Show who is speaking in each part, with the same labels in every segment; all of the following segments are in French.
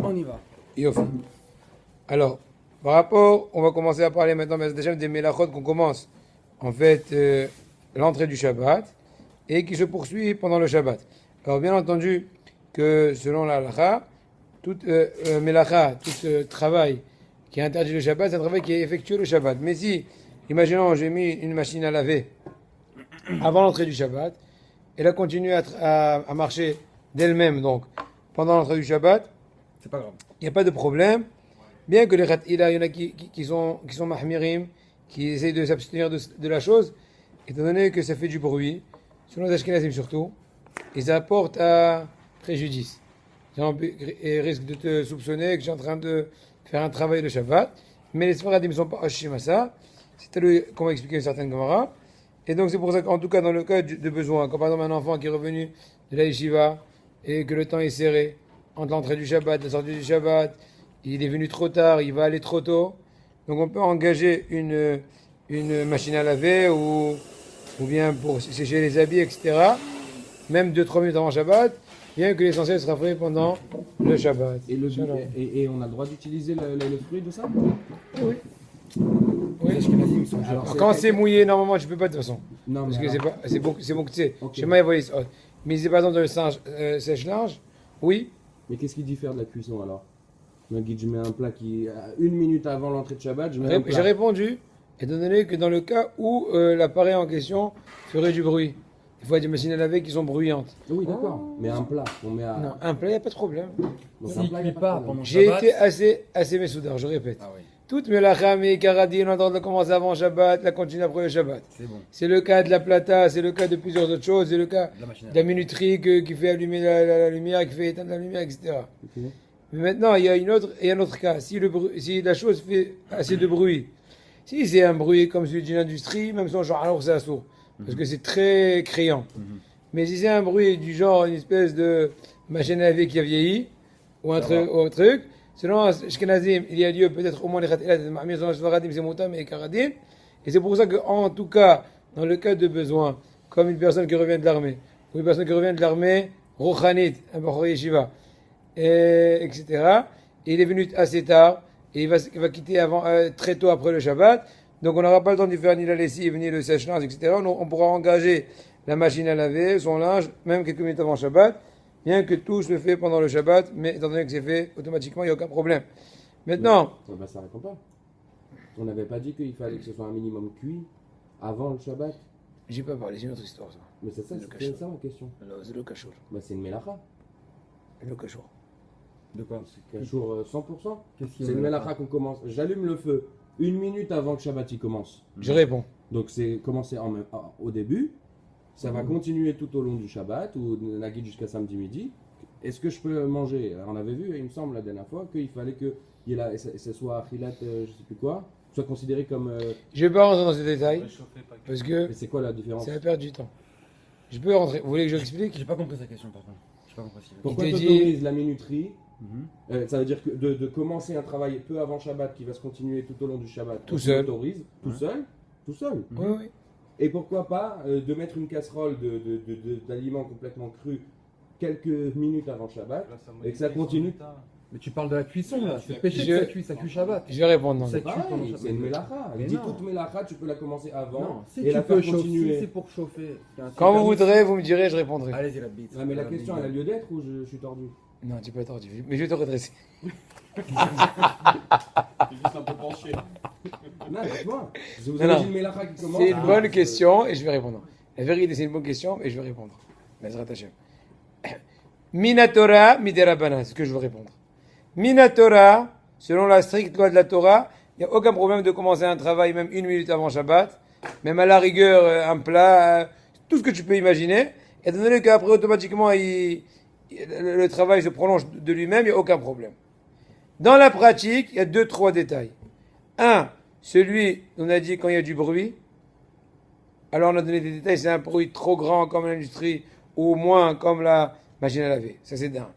Speaker 1: On y va.
Speaker 2: Yofi. Alors, par rapport, on va commencer à parler maintenant des Melachot qu'on commence, en fait, l'entrée du Shabbat, et qui se poursuit pendant le Shabbat. Alors, bien entendu, que selon la halakha, toute Melacha, tout travail qui est interdit le Shabbat, c'est un travail qui est effectué le Shabbat. Mais si, imaginons, j'ai mis une machine à laver avant l'entrée du Shabbat, elle a continué à marcher d'elle-même, donc, pendant l'entrée du Shabbat,
Speaker 1: C'est pas grave.
Speaker 2: il n'y a pas de problème. Bien que les Khatila, il y en a qui sont mahmirim, qui essayent de s'abstenir de la chose, étant donné que ça fait du bruit, selon les Ashkenazim surtout, et ça apporte à préjudice. Et risque de te soupçonner que j'ai en train de faire un travail de Shabbat, mais les Sfaradim ne sont pas hashim à ça. C'est comment expliquer une certaine Gemara. Et donc c'est pour ça qu'en tout cas dans le cas de besoin, quand par exemple un enfant qui est revenu de la yeshiva et que le temps est serré entre l'entrée du Shabbat, la sortie du Shabbat, il est venu trop tard, il va aller trop tôt, donc on peut engager une machine à laver ou bien pour sécher les habits, etc. Même 2-3 minutes avant Shabbat, bien que l'essentiel sera fait pendant le Shabbat.
Speaker 3: Et on a le droit d'utiliser le fruit de ça?
Speaker 2: Oui.
Speaker 1: Les Ashkenazim, ils sont genre.
Speaker 2: Alors, quand c'est mouillé, normalement, tu peux pas de toute façon.
Speaker 3: Non,
Speaker 2: Parce
Speaker 3: mais
Speaker 2: que
Speaker 3: alors-
Speaker 2: c'est bon que tu sais.
Speaker 3: Ok.
Speaker 2: Chez moi, mais c'est par exemple dans le sèche-linge, oui.
Speaker 3: Mais qu'est-ce qui diffère de la cuisson alors? Je me dis, je mets un plat qui, une minute avant l'entrée de Shabbat, je mets un
Speaker 2: J'ai
Speaker 3: plat.
Speaker 2: répondu, étant donné que dans le cas où l'appareil en question ferait du bruit, il faut des machines à laver qui sont bruyantes.
Speaker 3: Oui, d'accord. Mais un plat, on met à.
Speaker 2: Non, un plat, il n'y a pas de problème.
Speaker 3: Donc,
Speaker 1: S'il
Speaker 3: un plat, y a
Speaker 1: cuit
Speaker 3: pas de
Speaker 1: pas
Speaker 3: problème.
Speaker 1: pendant
Speaker 2: J'ai
Speaker 1: Shabbat.
Speaker 2: été assez messoudar, je répète.
Speaker 1: Ah oui,
Speaker 2: Toutes mes lacham et karadin, on a le droit de commencer avant Shabbat, la continue après le Shabbat.
Speaker 1: c'est bon.
Speaker 2: C'est le cas de la plata, c'est le cas de plusieurs autres choses, c'est le cas
Speaker 1: De la machine à
Speaker 2: de la minuterie qui fait allumer la lumière, qui fait éteindre la lumière, etc.
Speaker 3: Ok.
Speaker 2: Mais maintenant, il y a un autre cas. Si la chose fait assez de bruit, si c'est un bruit comme celui d'une industrie, même son genre, alors c'est assourd. Parce que c'est très criant. Mais si c'est un bruit du genre, une espèce de machine à laver qui a vieilli, ou un truc, selon Ashkenazim, il y a lieu peut-être au moins les Khatilat, les Mahmir, selon les Sfaradim, c'est Moutam et Karadin. Et c'est pour ça qu'en tout cas, dans le cas de besoin, comme une personne qui revient de l'armée, ou une personne qui revient de l'armée, Rouchanit, un Bachor Yeshiva, etc. Et il est venu assez tard, et il va quitter très tôt après le Shabbat. Donc on n'aura pas le temps de faire ni la lessive, ni le sèche-linge, etc. On pourra engager la machine à laver, son linge, même quelques minutes avant Shabbat, bien que tout se fait pendant le Shabbat, mais étant donné que c'est fait automatiquement, il n'y a aucun problème. Maintenant,
Speaker 3: Ouais, bah, ça répond pas. On n'avait pas dit qu'il fallait que ce soit un minimum cuit avant le Shabbat.
Speaker 2: j'ai pas parlé, c'est une autre histoire ça.
Speaker 3: Mais c'est ça,
Speaker 2: Le
Speaker 3: c'est
Speaker 2: cachot.
Speaker 3: ça ma question.
Speaker 2: Alors, c'est le cachour.
Speaker 3: Bah, c'est une mélacha.
Speaker 2: Le cachour.
Speaker 1: De quoi?
Speaker 3: Cachour 100%.
Speaker 1: Qu'est-ce qu'il y a
Speaker 3: C'est une
Speaker 1: de
Speaker 3: mélacha qu'on commence. J'allume le feu une minute avant que Shabbat il commence.
Speaker 2: Je réponds.
Speaker 3: Donc c'est commencé au début. Ça va continuer tout au long du Shabbat ou de la guide jusqu'à samedi midi. Est-ce que je peux manger? On avait vu, il me semble, la dernière fois, qu'il fallait que ce soit achilat, je sais plus quoi, soit considéré comme.
Speaker 2: Je ne vais pas rentrer dans ces détails, parce que
Speaker 3: Mais c'est quoi la différence?
Speaker 2: ça va perdre du temps. Je peux rentrer. Vous voulez que je l'explique?
Speaker 1: J'ai pas compris sa question par contre. J'ai pas compris.
Speaker 3: Pourquoi
Speaker 2: Il te
Speaker 3: tu
Speaker 2: dit-
Speaker 3: autorises la minuterie?
Speaker 1: Mhm.
Speaker 3: Ça veut dire que de commencer un travail peu avant Shabbat qui va se continuer tout au long du Shabbat.
Speaker 2: Tout
Speaker 3: tu
Speaker 2: seul.
Speaker 3: l'autorises, tout seul, tout seul.
Speaker 2: Oui, oui.
Speaker 3: Et pourquoi pas de mettre une casserole d'aliments complètement crus quelques minutes avant Shabbat et que ça continue.
Speaker 1: Mais tu parles de la cuisson là, c'est péché que ça cuit Shabbat.
Speaker 2: Je vais répondre. Non.
Speaker 1: Ça
Speaker 3: C'est
Speaker 1: cuit pendant
Speaker 3: pareil,
Speaker 1: Shabbat.
Speaker 3: c'est une mélacha.
Speaker 1: Mais
Speaker 3: Elle dit
Speaker 1: non.
Speaker 3: toute mélacha, tu peux la commencer avant
Speaker 1: Non, si
Speaker 3: et
Speaker 1: tu
Speaker 3: la
Speaker 1: peux
Speaker 3: faire
Speaker 1: chauffer, si
Speaker 3: continuer.
Speaker 1: c'est pour chauffer.
Speaker 2: Quand vous voudrez, vous me direz, je répondrai.
Speaker 1: Allez-y la bite.
Speaker 3: Ah, mais la question, elle a lieu d'être ou je suis tordu?
Speaker 2: Non, tu peux être tordu. Mais je vais te redresser.
Speaker 4: C'est juste un peu penché.
Speaker 3: Non, dites-moi. Vous
Speaker 2: Non,
Speaker 3: avez
Speaker 2: non.
Speaker 3: dit une mélacha qui commence.
Speaker 2: C'est une bonne question et je vais répondre. La vérité, c'est une bonne question et je vais répondre. Bezrat Hashem. Minatora, miderabanan, c'est ce que je veux répondre. Minatora, selon la stricte loi de la Torah, il n'y a aucun problème de commencer un travail même une minute avant Shabbat, même à la rigueur, un plat, tout ce que tu peux imaginer, étant donné qu'après, automatiquement, le travail se prolonge de lui-même, il n'y a aucun problème. Dans la pratique, il y a 2-3 détails. Un, celui, on a dit quand il y a du bruit. Alors on a donné des détails, c'est un bruit trop grand comme l'industrie ou moins comme la machine à laver. Ça c'est d'un.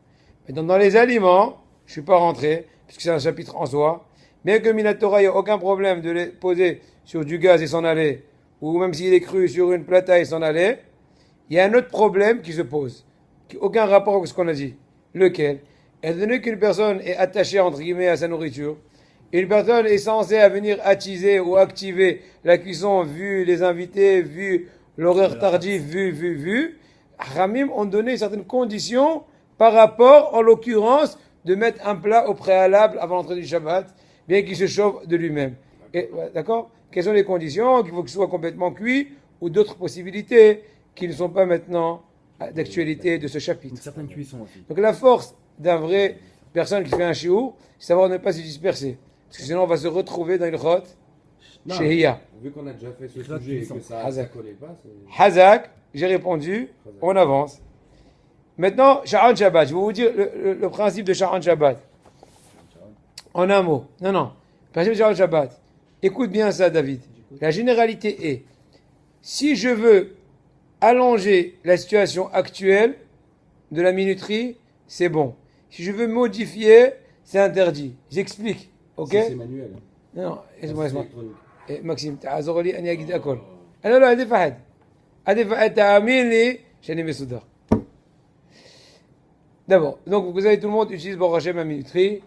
Speaker 2: Mais dans les aliments, je ne suis pas rentré, puisque c'est un chapitre en soi. Bien que Minatora, il n'y a aucun problème de les poser sur du gaz et s'en aller, ou même s'il est cru sur une plata et s'en aller, il y a un autre problème qui se pose, qui n'a aucun rapport avec ce qu'on a dit. Lequel? Étant donné qu'une personne est attachée, entre guillemets, à sa nourriture, une personne est censée à venir attiser ou activer la cuisson, vu les invités, vu l'horaire tardif, vu, Ramim ont donné certaines conditions par rapport, en l'occurrence, de mettre un plat au préalable avant l'entrée du Shabbat, bien qu'il se chauffe de lui-même. D'accord? Quelles sont les conditions? Qu'il faut qu'il soit complètement cuit, ou d'autres possibilités qui ne sont pas maintenant d'actualité de ce chapitre.
Speaker 1: Une certaine cuisson aussi.
Speaker 2: Donc la force d'un vrai personne qui fait un shiur, c'est savoir ne pas se disperser. Parce que sinon on va se retrouver dans une rote
Speaker 3: Non,
Speaker 2: Shehiya.
Speaker 3: Vu qu'on a déjà fait ce
Speaker 1: Exact,
Speaker 3: sujet et
Speaker 1: ils sont
Speaker 3: que ça
Speaker 2: Hazak.
Speaker 3: collait pas, c'est...
Speaker 2: Hazak, j'ai répondu, on avance. Maintenant, Sha'an Shabbat, je vais vous dire le principe de Sha'an Shabbat. En un mot. Non. Le principe de Sha'an Shabbat. Écoute bien ça, David. La généralité est, si je veux allonger la situation actuelle de la minuterie, c'est bon. Si je veux modifier, c'est interdit. J'explique. Ok?
Speaker 3: Ça, c'est manuel. Hein.
Speaker 2: Non,
Speaker 3: C'est
Speaker 2: laisse-moi.
Speaker 3: électronique.
Speaker 2: ماكسيم تعذر لي اني اجد اكل انا لا هذه فهد تامين لي عشان يصدر. D'abord, donc vous savez, tout le monde utilise Baruch Hashem ma minuterie.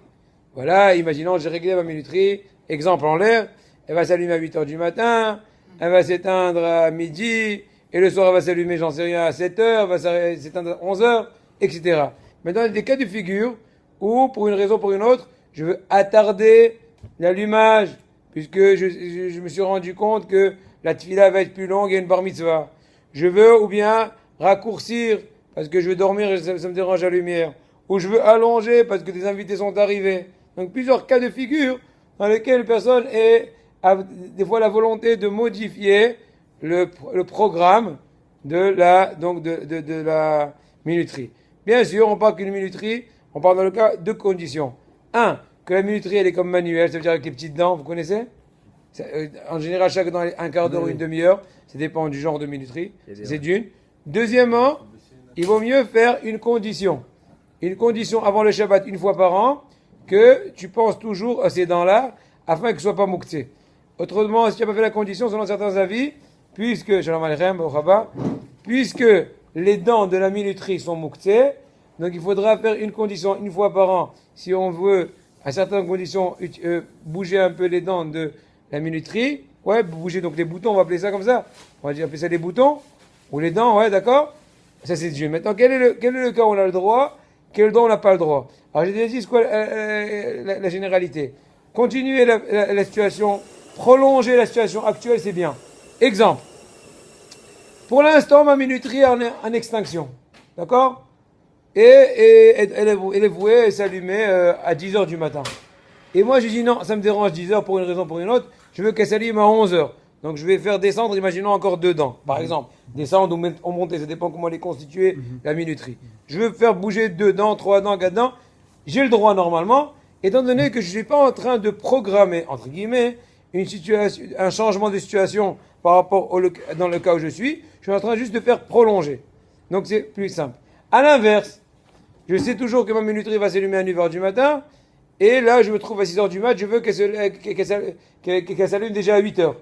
Speaker 2: Voilà, imaginons, j'ai réglé ma minuterie. Exemple en l'air, elle va s'allumer à 8h du matin, elle va s'éteindre à midi, et le soir elle va s'allumer, j'en sais rien, à 7h, elle va s'éteindre à 11h, etc. Maintenant, il y a des cas de figure où, pour une raison ou pour une autre, je veux attarder l'allumage, puisque je me suis rendu compte que la tefila va être plus longue et une bar mitzvah. Je veux ou bien raccourcir parce que je veux dormir et ça me dérange la lumière. Ou je veux allonger parce que des invités sont arrivés. Donc plusieurs cas de figure dans lesquels personne a des fois la volonté de modifier le programme de la minuterie. Bien sûr, on parle qu'une minuterie, on parle dans le cas de conditions. Un, que la minuterie elle est comme manuelle, ça veut dire avec les petites dents, vous connaissez? En général, chaque dent un quart d'heure ou une demi-heure, ça dépend du genre de minuterie, c'est d'une. Deuxièmement, il vaut mieux faire une condition avant le Shabbat une fois par an, que tu penses toujours à ces dents-là, afin qu'elles ne soient pas mouktsées. Autrement, si tu n'as pas fait la condition, selon certains avis, puisque les dents de la minuterie sont mouktsées, donc il faudra faire une condition une fois par an, si on veut à certaines conditions, bouger un peu les dents de la minuterie. Ouais, bouger donc les boutons, on va appeler ça comme ça. On va appeler ça les boutons, ou les dents, ouais, d'accord? Ça, c'est Dieu. Maintenant, quel est le cas où on a le droit? Quel dent on n'a pas le droit? Alors, j'ai déjà dit, c'est quoi la généralité? Continuer la situation, prolonger la situation actuelle, c'est bien. Exemple. Pour l'instant, ma minuterie est en extinction. D'accord? Et elle est vouée à s'allumer à 10h du matin. Et moi, j'ai dit non, ça me dérange 10h pour une raison ou pour une autre. Je veux qu'elle s'allume à 11h. Donc, je vais faire descendre, imaginons encore 2 dents, par exemple. Descendre ou monter, ça dépend comment elle est constituée, la minuterie. Je veux faire bouger 2 dents, 3 dents, 4 dents. J'ai le droit normalement, étant donné que je ne suis pas en train de programmer, entre guillemets, un changement de situation par rapport dans le cas où je suis en train juste de faire prolonger. Donc, c'est plus simple. À l'inverse, je sais toujours que ma minuterie va s'allumer à 9h du matin, et là, je me trouve à 6h du mat, je veux qu'elle s'allume déjà à 8h.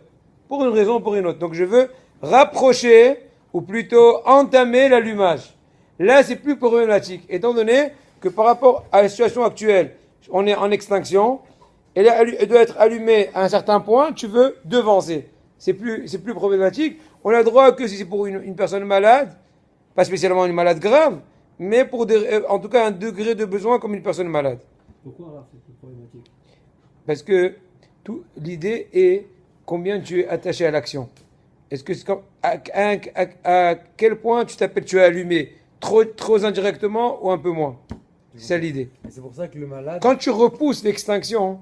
Speaker 2: Pour une raison ou pour une autre. Donc, je veux rapprocher, ou plutôt entamer l'allumage. Là, c'est plus problématique, étant donné que par rapport à la situation actuelle, on est en extinction, elle doit être allumée à un certain point, tu veux devancer. C'est plus problématique. On a le droit que si c'est pour une personne malade, pas spécialement une malade grave, mais pour en tout cas un degré de besoin comme une personne malade.
Speaker 4: Pourquoi alors c'est plus problématique?
Speaker 2: Parce que l'idée est combien tu es attaché à l'action. Est-ce que à quel point tu es allumé? Trop indirectement ou un peu moins? C'est ça l'idée.
Speaker 1: Et c'est pour ça que le malade.
Speaker 2: Quand tu repousses l'extinction,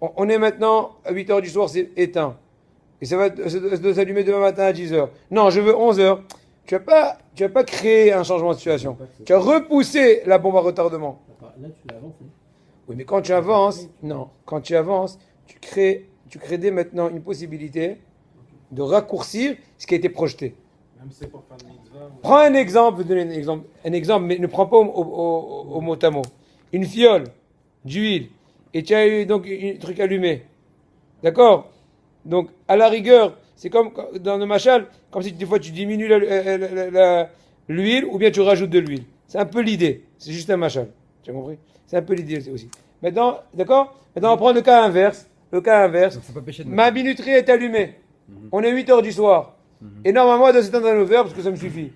Speaker 2: on est maintenant à 8h du soir, c'est éteint. Et ça doit s'allumer demain matin à 10h. Non, je veux 11h. Tu vas pas créer un changement de situation. Tu as repoussé la bombe à retardement.
Speaker 4: Là, tu l'as avancé.
Speaker 2: Oui, mais quand tu avances, tu crées dès maintenant une possibilité de raccourcir ce qui a été projeté.
Speaker 5: Même si c'est pour faire une mitzvah.
Speaker 2: Prends un exemple, je vais donner un exemple, mais ne prends pas au mot à mot. Une fiole d'huile, et tu as eu donc un truc allumé. D'accord? Donc, à la rigueur, c'est comme dans le machal, comme si des fois tu diminues l'huile ou bien tu rajoutes de l'huile. C'est un peu l'idée. C'est juste un machal. Tu as compris? C'est un peu l'idée aussi. Maintenant, d'accord? Maintenant, on va prendre le cas inverse. Le cas inverse.
Speaker 1: Donc c'est pas péché de
Speaker 2: Ma minuterie est allumée. On est 8 heures du soir. Et normalement, elle doit s'éteindre à 9 heures parce que ça me suffit.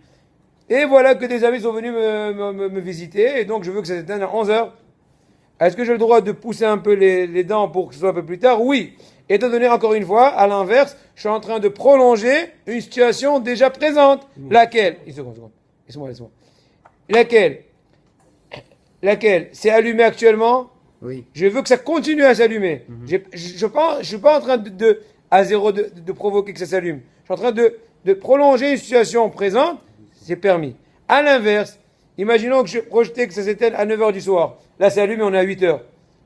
Speaker 2: Et voilà que des amis sont venus me visiter. Et donc, je veux que ça s'éteigne à 11 heures. Est-ce que j'ai le droit de pousser un peu les dents pour que ce soit un peu plus tard? Oui. Étant donné, encore une fois, à l'inverse, je suis en train de prolonger une situation déjà présente. Laquelle? Une seconde. Laisse-moi. Laquelle? C'est allumé actuellement?
Speaker 1: Oui.
Speaker 2: Je veux que ça continue à s'allumer. Je ne suis pas en train à zéro de provoquer que ça s'allume. Je suis en train de prolonger une situation présente. C'est permis. À l'inverse, imaginons que je projetais que ça s'éteigne à 9 heures du soir. Là, c'est allumé, on est à 8 heures.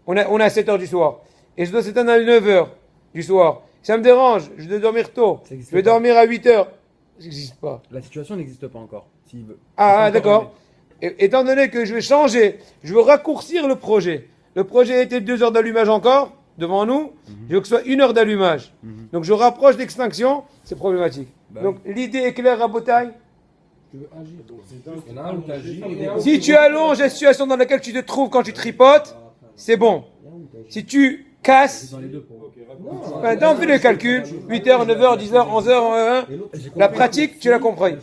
Speaker 2: On est à 7 heures du soir. Et je dois s'éteindre à 9 heures du soir. Ça me dérange. Je dois dormir tôt.
Speaker 1: Ça existe
Speaker 2: Je vais
Speaker 1: pas.
Speaker 2: dormir à 8 heures. Ça n'existe pas.
Speaker 1: La situation n'existe pas encore. S'il veut.
Speaker 2: Ah, d'accord. Étant donné que je vais changer, je veux raccourcir le projet. Le projet était 2 heures d'allumage encore, devant nous. Je veux que ce soit 1 heure d'allumage. Donc je rapproche l'extinction, c'est problématique. Donc l'idée est claire à Botaille.
Speaker 3: Tu veux agir. Donc, il y en a un où tu agis. et un où
Speaker 2: Si tu allonges la situation dans laquelle tu te trouves quand tu tripotes, c'est bon. Si tu casses,
Speaker 4: Dans les deux pour
Speaker 2: maintenant on fait le calcul. 8 heures, 9 heures, 10 heures, 11 heures, la pratique, tu l'as compris.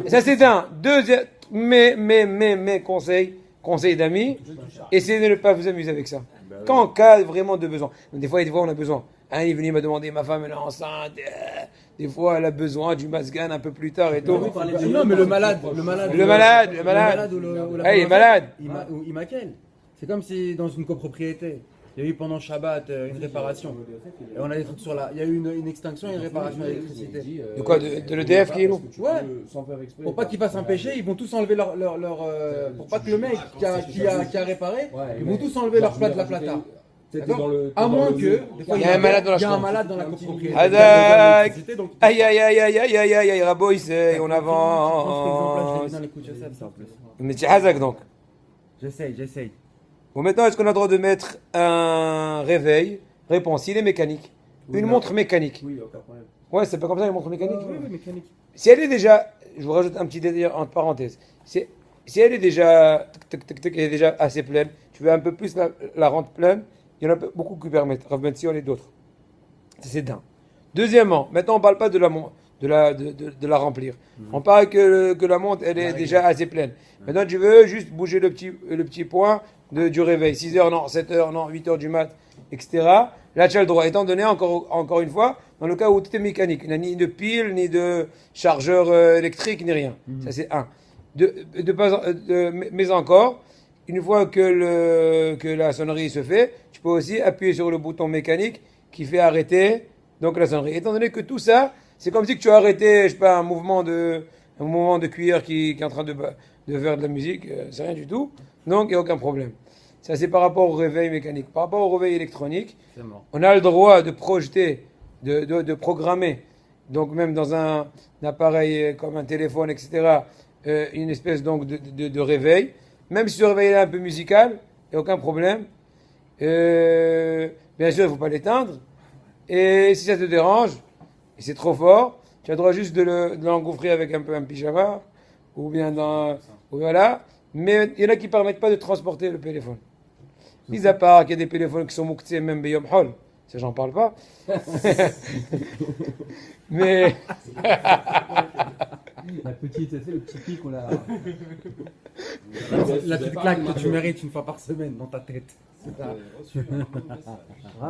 Speaker 2: Ça c'est un. Deuxième, mais conseil d'amis, essayez de ne pas vous amuser avec ça. Quand en cas vraiment de besoin. Donc, des fois on a besoin. Un il est venu me demander, ma femme elle est enceinte, des fois elle a besoin du masgan un peu plus tard et tout.
Speaker 1: Non, mais le malade.
Speaker 2: Le malade. Ah, il est malade.
Speaker 1: Il maquelle. C'est comme si dans une copropriété, il y a eu pendant Shabbat une réparation. Et on a des trucs sur la. Il y a eu une extinction et une réparation d'électricité.
Speaker 2: De quoi, de l'EDF qui est lourd?
Speaker 3: Ouais.
Speaker 1: Ouais.
Speaker 3: Sans faire exprès.
Speaker 1: Pour pas qu'il fasse un péché, ils vont tous enlever leur pour pas que le mec qui a réparé,
Speaker 3: Ouais,
Speaker 1: ils
Speaker 3: mais-
Speaker 1: vont tous enlever leur
Speaker 3: Genre,
Speaker 1: plat de la
Speaker 3: t'étais-
Speaker 1: plata.
Speaker 3: t'étais
Speaker 1: D'accord.
Speaker 3: dans le-
Speaker 1: À
Speaker 3: dans
Speaker 1: moins
Speaker 3: le-
Speaker 1: que des fois,
Speaker 2: Il y a un malade dans la
Speaker 1: il y a un
Speaker 2: chambre.
Speaker 1: malade dans la copropriété.
Speaker 2: Adak.
Speaker 1: Donc,
Speaker 2: Aïe, Rabo, il sait, on
Speaker 1: Prends cet exemple-là, je l'ai
Speaker 2: avance.
Speaker 1: vu dans les coups de Joseph, ça en plus.
Speaker 2: Mais c'est Hazak donc.
Speaker 1: J'essaye.
Speaker 2: Bon, maintenant, est-ce qu'on a le droit de mettre un réveil? Réponse, il est mécanique. Une montre mécanique.
Speaker 4: Oui, aucun problème.
Speaker 2: Ouais, c'est pas comme ça, une montre mécanique.
Speaker 1: Oui, mécanique.
Speaker 2: Si elle est déjà, je vous rajoute un petit détail entre parenthèses. Si elle est déjà, elle est déjà assez pleine, tu veux un peu plus la rendre pleine, il y en a beaucoup qui permettent, Rav Ben Sion et d'autres. C'est d'un. Deuxièmement, maintenant on ne parle pas de la remplir. On parle que la montre, elle est déjà assez pleine. Maintenant tu veux juste bouger le petit point du réveil. 6 heures, non, 7 heures, non, 8 heures du mat, etc. Là tu as le droit. Étant donné, encore une fois, dans le cas où tout est mécanique, il n'y a ni de pile, ni de chargeur électrique, ni rien. Ça c'est un. Mais encore, une fois que la sonnerie se fait, tu peux aussi appuyer sur le bouton mécanique qui fait arrêter donc la sonnerie. Étant donné que tout ça, c'est comme si que tu as arrêté, je sais pas, un mouvement de cuillère qui est en train de faire de la musique, c'est rien du tout. Donc il n'y a aucun problème. Ça c'est par rapport au réveil mécanique. Par rapport au réveil électronique,
Speaker 1: C'est mort.
Speaker 2: on a le droit de projeter, de programmer, donc même dans un appareil comme un téléphone, etc., une espèce donc de réveil. Même si ce réveil est un peu musical, il n'y a aucun problème. Bien sûr, il ne faut pas l'éteindre. Et si ça te dérange, et c'est trop fort, tu as le droit juste de l'engouffrer avec un peu un pyjama, ou bien voilà. Mais il y en a qui ne permettent pas de transporter le téléphone. Mis à part qu'il y a des téléphones qui sont mouktsés même Beyom Hol, ça j'en parle pas. Mais
Speaker 4: La petite, c'est le petit pic, on l'a.
Speaker 1: La petite claque que tu mérites une fois par semaine dans ta tête. C'est ça.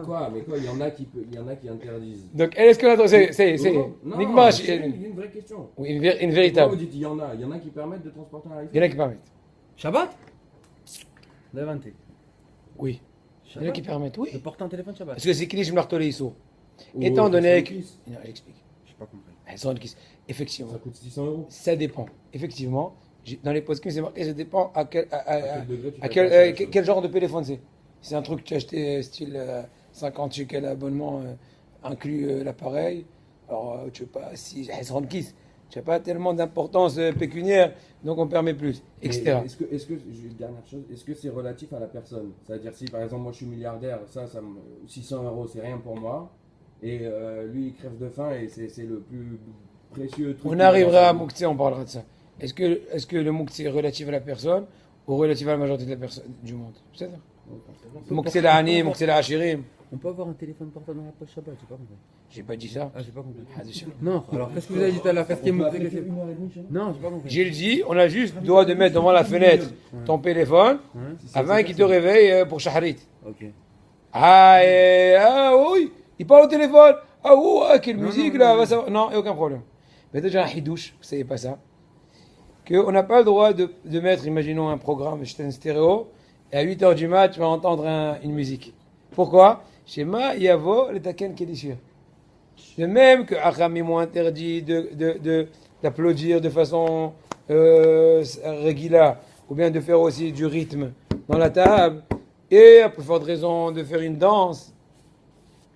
Speaker 3: Quoi? Mais quoi? Il y en a qui interdisent.
Speaker 2: donc, est-ce que la c'est
Speaker 3: Non,
Speaker 2: Nigma,
Speaker 3: c'est une vraie question.
Speaker 2: oui, une
Speaker 3: Pourquoi
Speaker 2: véritable.
Speaker 3: vous dites il y en a qui permettent de transporter un iPhone?
Speaker 2: Il y en a qui permettent.
Speaker 1: Shabbat Levante.
Speaker 2: Oui. Il y en a qui permettent, oui.
Speaker 1: De porter un téléphone Shabbat.
Speaker 2: Parce que c'est Kilish Martolé Issour.
Speaker 3: Ou
Speaker 2: Étant donné que.
Speaker 3: 70,
Speaker 2: Non, elle explique.
Speaker 1: J'ai pas compris.
Speaker 2: Effectivement,
Speaker 3: ça coûte 600 euros.
Speaker 2: ça dépend. Effectivement, dans les posts c'est marqué, ça dépend à quel
Speaker 3: degré tu
Speaker 2: à
Speaker 3: fais
Speaker 2: quel,
Speaker 3: passer la chose.
Speaker 2: quel genre de téléphone c'est. Si c'est un truc que tu as acheté style 50 shekels abonnement inclus l'appareil, alors tu veux pas, si tu n'as pas tellement d'importance pécuniaire, donc on permet plus, etc.
Speaker 3: Mais j'ai une dernière chose, est-ce que c'est relatif à la personne? C'est-à-dire si par exemple moi je suis milliardaire, 600 euros c'est rien pour moi, et lui il crève de faim et c'est le plus précieux truc.
Speaker 2: On arrivera à Mouktsé, on parlera de ça. Est-ce que le Mouktsé est relatif à la personne ou relative à la majorité de la personne, du monde. C'est ça. Moksel Ani, Moksel Ashirim.
Speaker 1: On peut avoir un téléphone portable dans la poche Shabbat, j'ai pas compris.
Speaker 2: J'ai pas dit ça.
Speaker 1: Ah, j'ai pas compris.
Speaker 2: Hadith.
Speaker 1: Non, alors qu'est-ce que vous avez dit tout à l'heure? Qu'est-ce qui est montré que c'est. Non, j'ai pas compris.
Speaker 2: J'ai dit, on a juste le droit de mettre devant la fenêtre ton téléphone avant qu'il te réveille pour Shahrit.
Speaker 1: Ok.
Speaker 2: Oui, il parle au téléphone. Ah, ouais, quelle musique là, va savoir. Non, il n'y a aucun problème. Mais déjà, un hidouche, vous ne savez pas ça. Qu'on n'a pas le droit de mettre, imaginons un programme, un stéréo, et à 8h du mat, tu vas entendre une musique. Pourquoi? Shema Yavo, le Taken Kedishir. De même que Acham m'ont interdit d'applaudir de façon régulière, ou bien de faire aussi du rythme dans la table, et à plus forte raison de faire une danse,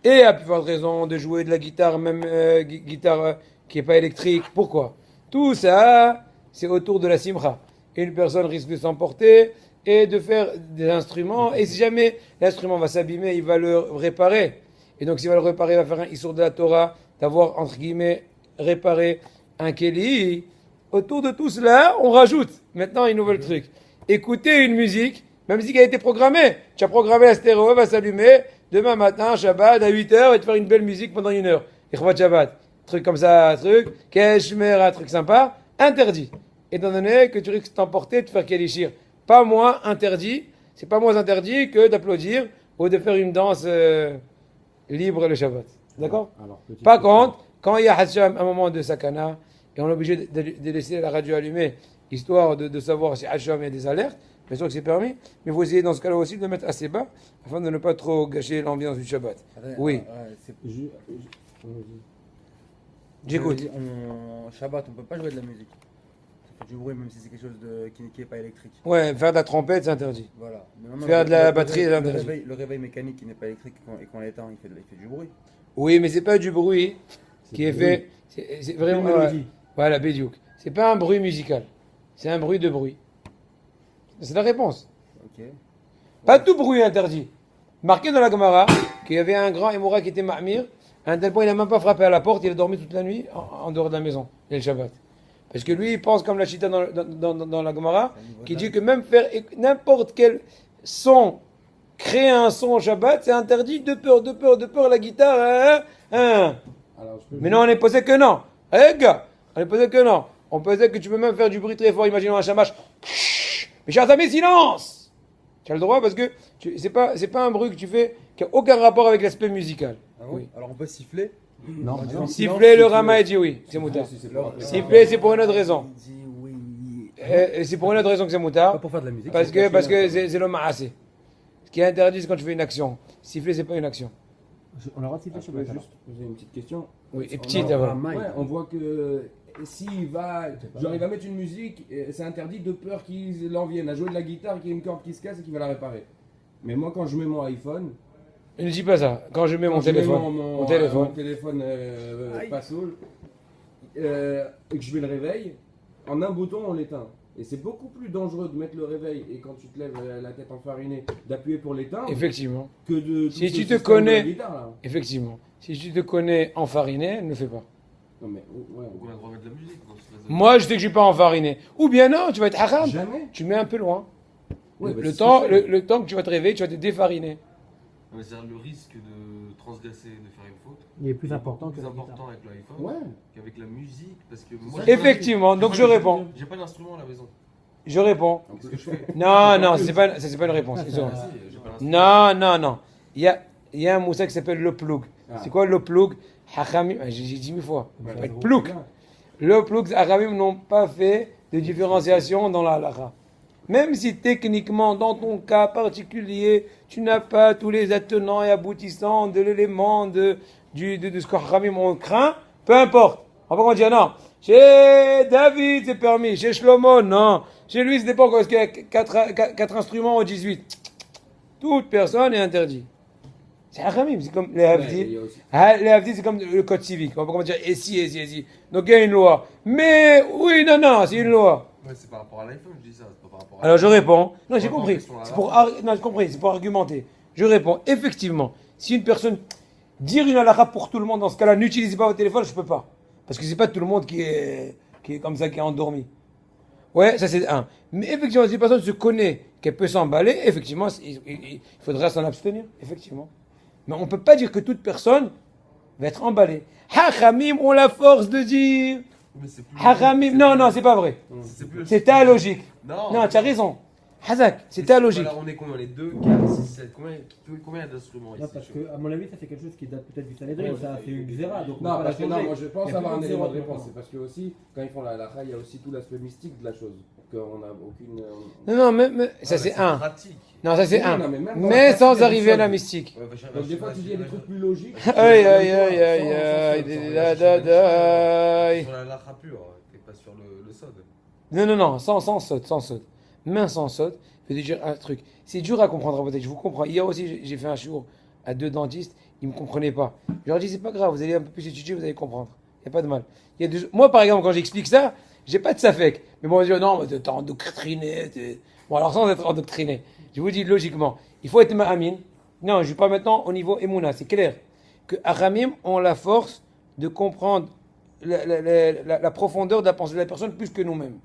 Speaker 2: et à plus forte raison de jouer de la guitare, même guitare qui n'est pas électrique. Pourquoi? Tout ça, c'est autour de la simcha. Et une personne risque de s'emporter et de faire des instruments, et si jamais l'instrument va s'abîmer, il va le réparer. Et donc s'il va le réparer, il va faire un issour de la Torah, d'avoir, entre guillemets, réparé un keli. Autour de tout cela, on rajoute maintenant un nouvel truc. Écouter une musique, même si elle a été programmée. Tu as programmé la stéréo, elle va s'allumer. Demain matin, Shabbat, à 8h, elle va te faire une belle musique pendant 1 heure. Ikhvat Shabbat. Truc comme ça, truc. Keshmer, un truc sympa. Interdit. Étant donné que tu risques de t'emporter, de faire Kelishir. Pas moins interdit. C'est pas moins interdit que d'applaudir ou de faire une danse libre le Shabbat. D'accord? Par contre, quand il y a Hacham, un moment de sakana, et on est obligé de laisser la radio allumée, histoire de savoir si Hacham, il y a des alertes, bien sûr que c'est permis, mais il faut essayer dans ce cas-là aussi de le mettre assez bas, afin de ne pas trop gâcher l'ambiance du Shabbat. Oui. J'écoute.
Speaker 1: En Shabbat, on peut pas jouer de la musique. Ça fait du bruit, même si c'est quelque chose qui n'est pas électrique.
Speaker 2: Ouais, faire de la trompette, c'est interdit.
Speaker 1: Voilà. Mais maintenant,
Speaker 2: Faire de la batterie, c'est interdit.
Speaker 1: Le réveil mécanique qui n'est pas électrique et qu'on l'éteint, il fait du bruit.
Speaker 2: Oui, mais c'est pas du bruit qui est fait. C'est vraiment. Voilà, Bédiouk. C'est pas un bruit musical. C'est un bruit de bruit. C'est la réponse.
Speaker 1: Ok.
Speaker 2: Pas tout bruit interdit. Marqué dans la Gemara qu'il y avait un grand Emoura qui était Mahmir, à un tel point il n'a même pas frappé à la porte, il a dormi toute la nuit en dehors de la maison, et le Shabbat. Parce que lui, il pense comme la Chita dans la Gemara, qui dit que même faire n'importe quel son, créer un son au Shabbat, c'est interdit de peur, la guitare. Mais non, on est posé que non. Eh gars, on est posé que non. On posait que tu peux même faire du bruit très fort, imaginons un chamash. Mais chers amis, silence! Tu as le droit parce que c'est pas un bruit que tu fais qui n'a aucun rapport avec l'aspect musical.
Speaker 1: Ah oui. Alors on peut siffler?
Speaker 4: Non,
Speaker 2: Siffler, le Rama dit oui, c'est moutard. Siffler, c'est pour une autre raison.
Speaker 1: Il dit oui.
Speaker 2: C'est pour une autre raison que c'est moutard.
Speaker 1: Pas pour faire de la musique.
Speaker 2: Parce que c'est le ma'asé. Ce qui est interdit, c'est quand tu fais une action. Siffler, c'est pas une action.
Speaker 4: on a le droit de siffler
Speaker 3: Je
Speaker 4: sur
Speaker 3: peux
Speaker 4: le
Speaker 3: juste poser une petite question.
Speaker 2: Oui, et
Speaker 3: On
Speaker 2: petite
Speaker 3: a-
Speaker 2: d'abord.
Speaker 3: Ouais, on voit que s'il va, genre il va mettre une musique, c'est interdit de peur qu'il en vienne à jouer de la guitare, qu'il y ait une corde qui se casse et qu'il va la réparer. Mais moi quand je mets mon iPhone,
Speaker 2: Ne dis pas ça. Quand je mets mon
Speaker 3: quand je mets
Speaker 2: téléphone.
Speaker 3: mon téléphone Passol, et que je mets le réveil, en un bouton on l'éteint. Et c'est beaucoup plus dangereux de mettre le réveil et quand tu te lèves la tête enfarinée, d'appuyer pour l'éteindre
Speaker 2: Effectivement.
Speaker 3: que de.
Speaker 2: Si
Speaker 3: tout
Speaker 2: tu
Speaker 3: ce
Speaker 2: te
Speaker 3: système
Speaker 2: connais-
Speaker 3: de la guitare, là.
Speaker 2: Effectivement. Si tu te connais enfariné, ne le fais pas.
Speaker 3: Non mais ouais.
Speaker 5: Donc on a le droit de mettre de la musique. dans ce réseau.
Speaker 2: Moi, je sais que je suis pas enfariné. Ou bien non, tu vas être haram.
Speaker 3: Jamais.
Speaker 2: Tu le mets un peu loin.
Speaker 3: Ouais, bah,
Speaker 2: le,
Speaker 3: c'est ce
Speaker 2: temps,
Speaker 3: que je fais.
Speaker 2: le temps que tu vas te réveiller, tu vas te défariner.
Speaker 5: Non, mais c'est-à-dire le risque de transgresser, de faire une faute.
Speaker 4: Il est plus important que
Speaker 5: plus
Speaker 4: la
Speaker 5: important
Speaker 4: guitare.
Speaker 5: avec l'iPhone
Speaker 3: Ouais.
Speaker 5: qu'avec la musique. Parce que moi,
Speaker 3: ça.
Speaker 5: j'ai pas
Speaker 2: Effectivement,
Speaker 5: j'ai
Speaker 2: donc
Speaker 5: pas
Speaker 2: je
Speaker 5: de-
Speaker 2: réponds.
Speaker 5: J'ai pas d'instrument à la maison.
Speaker 2: Je réponds.
Speaker 5: Qu'est-ce que je fais?
Speaker 2: Non, non, c'est pas une réponse. Ils ont-
Speaker 5: Ah, si, j'ai pas d'instrument.
Speaker 2: Non. Il y a un moussa qui s'appelle le ploug.
Speaker 3: Ah.
Speaker 2: C'est quoi le ploug? Hachamim, j'ai dit 1000 fois.
Speaker 3: Voilà.
Speaker 2: Ouais, ploug. Le ploug, Hachamim n'ont pas fait de différenciation dans la halakha. Même si techniquement, dans ton cas particulier, tu n'as pas tous les attenants et aboutissants de l'élément de ce que Hachamim ont craint, peu importe. On va pas dire non. Chez David, c'est permis. Chez Shlomo, non. Chez lui, c'était pas encore. Parce qu'il y a 4 instruments au 18. Toute personne est interdite. C'est Hachamim, c'est comme les
Speaker 3: Ouais, il
Speaker 2: Havdil.
Speaker 3: y a aussi-
Speaker 2: Les Havdil, c'est comme le code civique. On va pas comment dire, et si. Donc il y a une loi. Mais, oui, non, c'est une loi.
Speaker 5: Ouais, c'est par rapport à l'iPhone, je dis ça. C'est pas par rapport à.
Speaker 2: Alors je réponds. Non, j'ai
Speaker 5: Par rapport
Speaker 2: compris.
Speaker 5: à question là-bas.
Speaker 2: C'est pour, non, j'ai compris. C'est pour argumenter. Je réponds. Effectivement, si une personne dire une halakha pour tout le monde dans ce cas-là, n'utilisez pas votre téléphone, je peux pas. Parce que c'est pas tout le monde qui est comme ça, qui est endormi. Ouais, ça c'est un. Mais effectivement, si une personne se connaît qu'elle peut s'emballer, effectivement, il faudra s'en abstenir, effectivement. Mais on ne peut pas dire que toute personne va être emballée. Hachamim ont la force de dire.
Speaker 5: Mais c'est plus
Speaker 2: Hachamim, non, c'est pas vrai.
Speaker 5: C'est plus
Speaker 2: C'est ta logique.
Speaker 5: Non,
Speaker 2: Non, tu as raison. Hazak, c'est ta logique.
Speaker 5: Voilà, on est combien? Les 2, 4, 6, 7. Combien d'instruments ici?
Speaker 4: Non, parce que, à mon avis, ça c'est quelque chose qui date peut-être du Sanhedrin, ça c'est une xéra, donc on
Speaker 3: Non,
Speaker 4: peut pas la
Speaker 3: parce que non,
Speaker 4: changer.
Speaker 3: moi je pense
Speaker 4: Il y a
Speaker 3: avoir un
Speaker 4: plus de
Speaker 3: élément de
Speaker 4: zéro
Speaker 3: réponse.
Speaker 4: maintenant.
Speaker 3: C'est parce que aussi, quand ils font la halakha, il y a aussi tout l'aspect mystique de la chose. Qu'on n'a aucune.
Speaker 2: Non, mais ça c'est un.
Speaker 5: Pratique.
Speaker 2: Non, ça c'est
Speaker 3: Non,
Speaker 2: un.
Speaker 3: non, mais même dans
Speaker 2: Mais
Speaker 3: la
Speaker 2: sans
Speaker 3: pratique,
Speaker 2: arriver à la
Speaker 3: il y a des
Speaker 2: mystique.
Speaker 3: Donc des fois tu dis des trucs plus logiques.
Speaker 2: Aïe, aïe, aïe, aïe, aïe, da, da, da, aïe.
Speaker 5: Sur la lacha pure, et pas sur le sod.
Speaker 2: Non, sans saute. Main sans saute. Je vais te dire un truc. C'est dur à comprendre, peut-être. Je vous comprends. Hier aussi, j'ai fait un jour à 2 dentistes. Ils ne me comprenaient pas. Je leur dis, c'est pas grave. Vous allez un peu plus étudier, vous allez comprendre. Il n'y a pas de mal. Moi, par exemple, quand j'explique ça, j'ai pas de safek. Mais bon, on dit, non, mais t'es endoctriné. Bon, alors sans être endoctriné. Je vous dis logiquement, il faut être ma'amin. Non, je ne suis pas maintenant au niveau Emouna. C'est clair que Aramim ont la force de comprendre la profondeur de la pensée de la personne plus que nous-mêmes.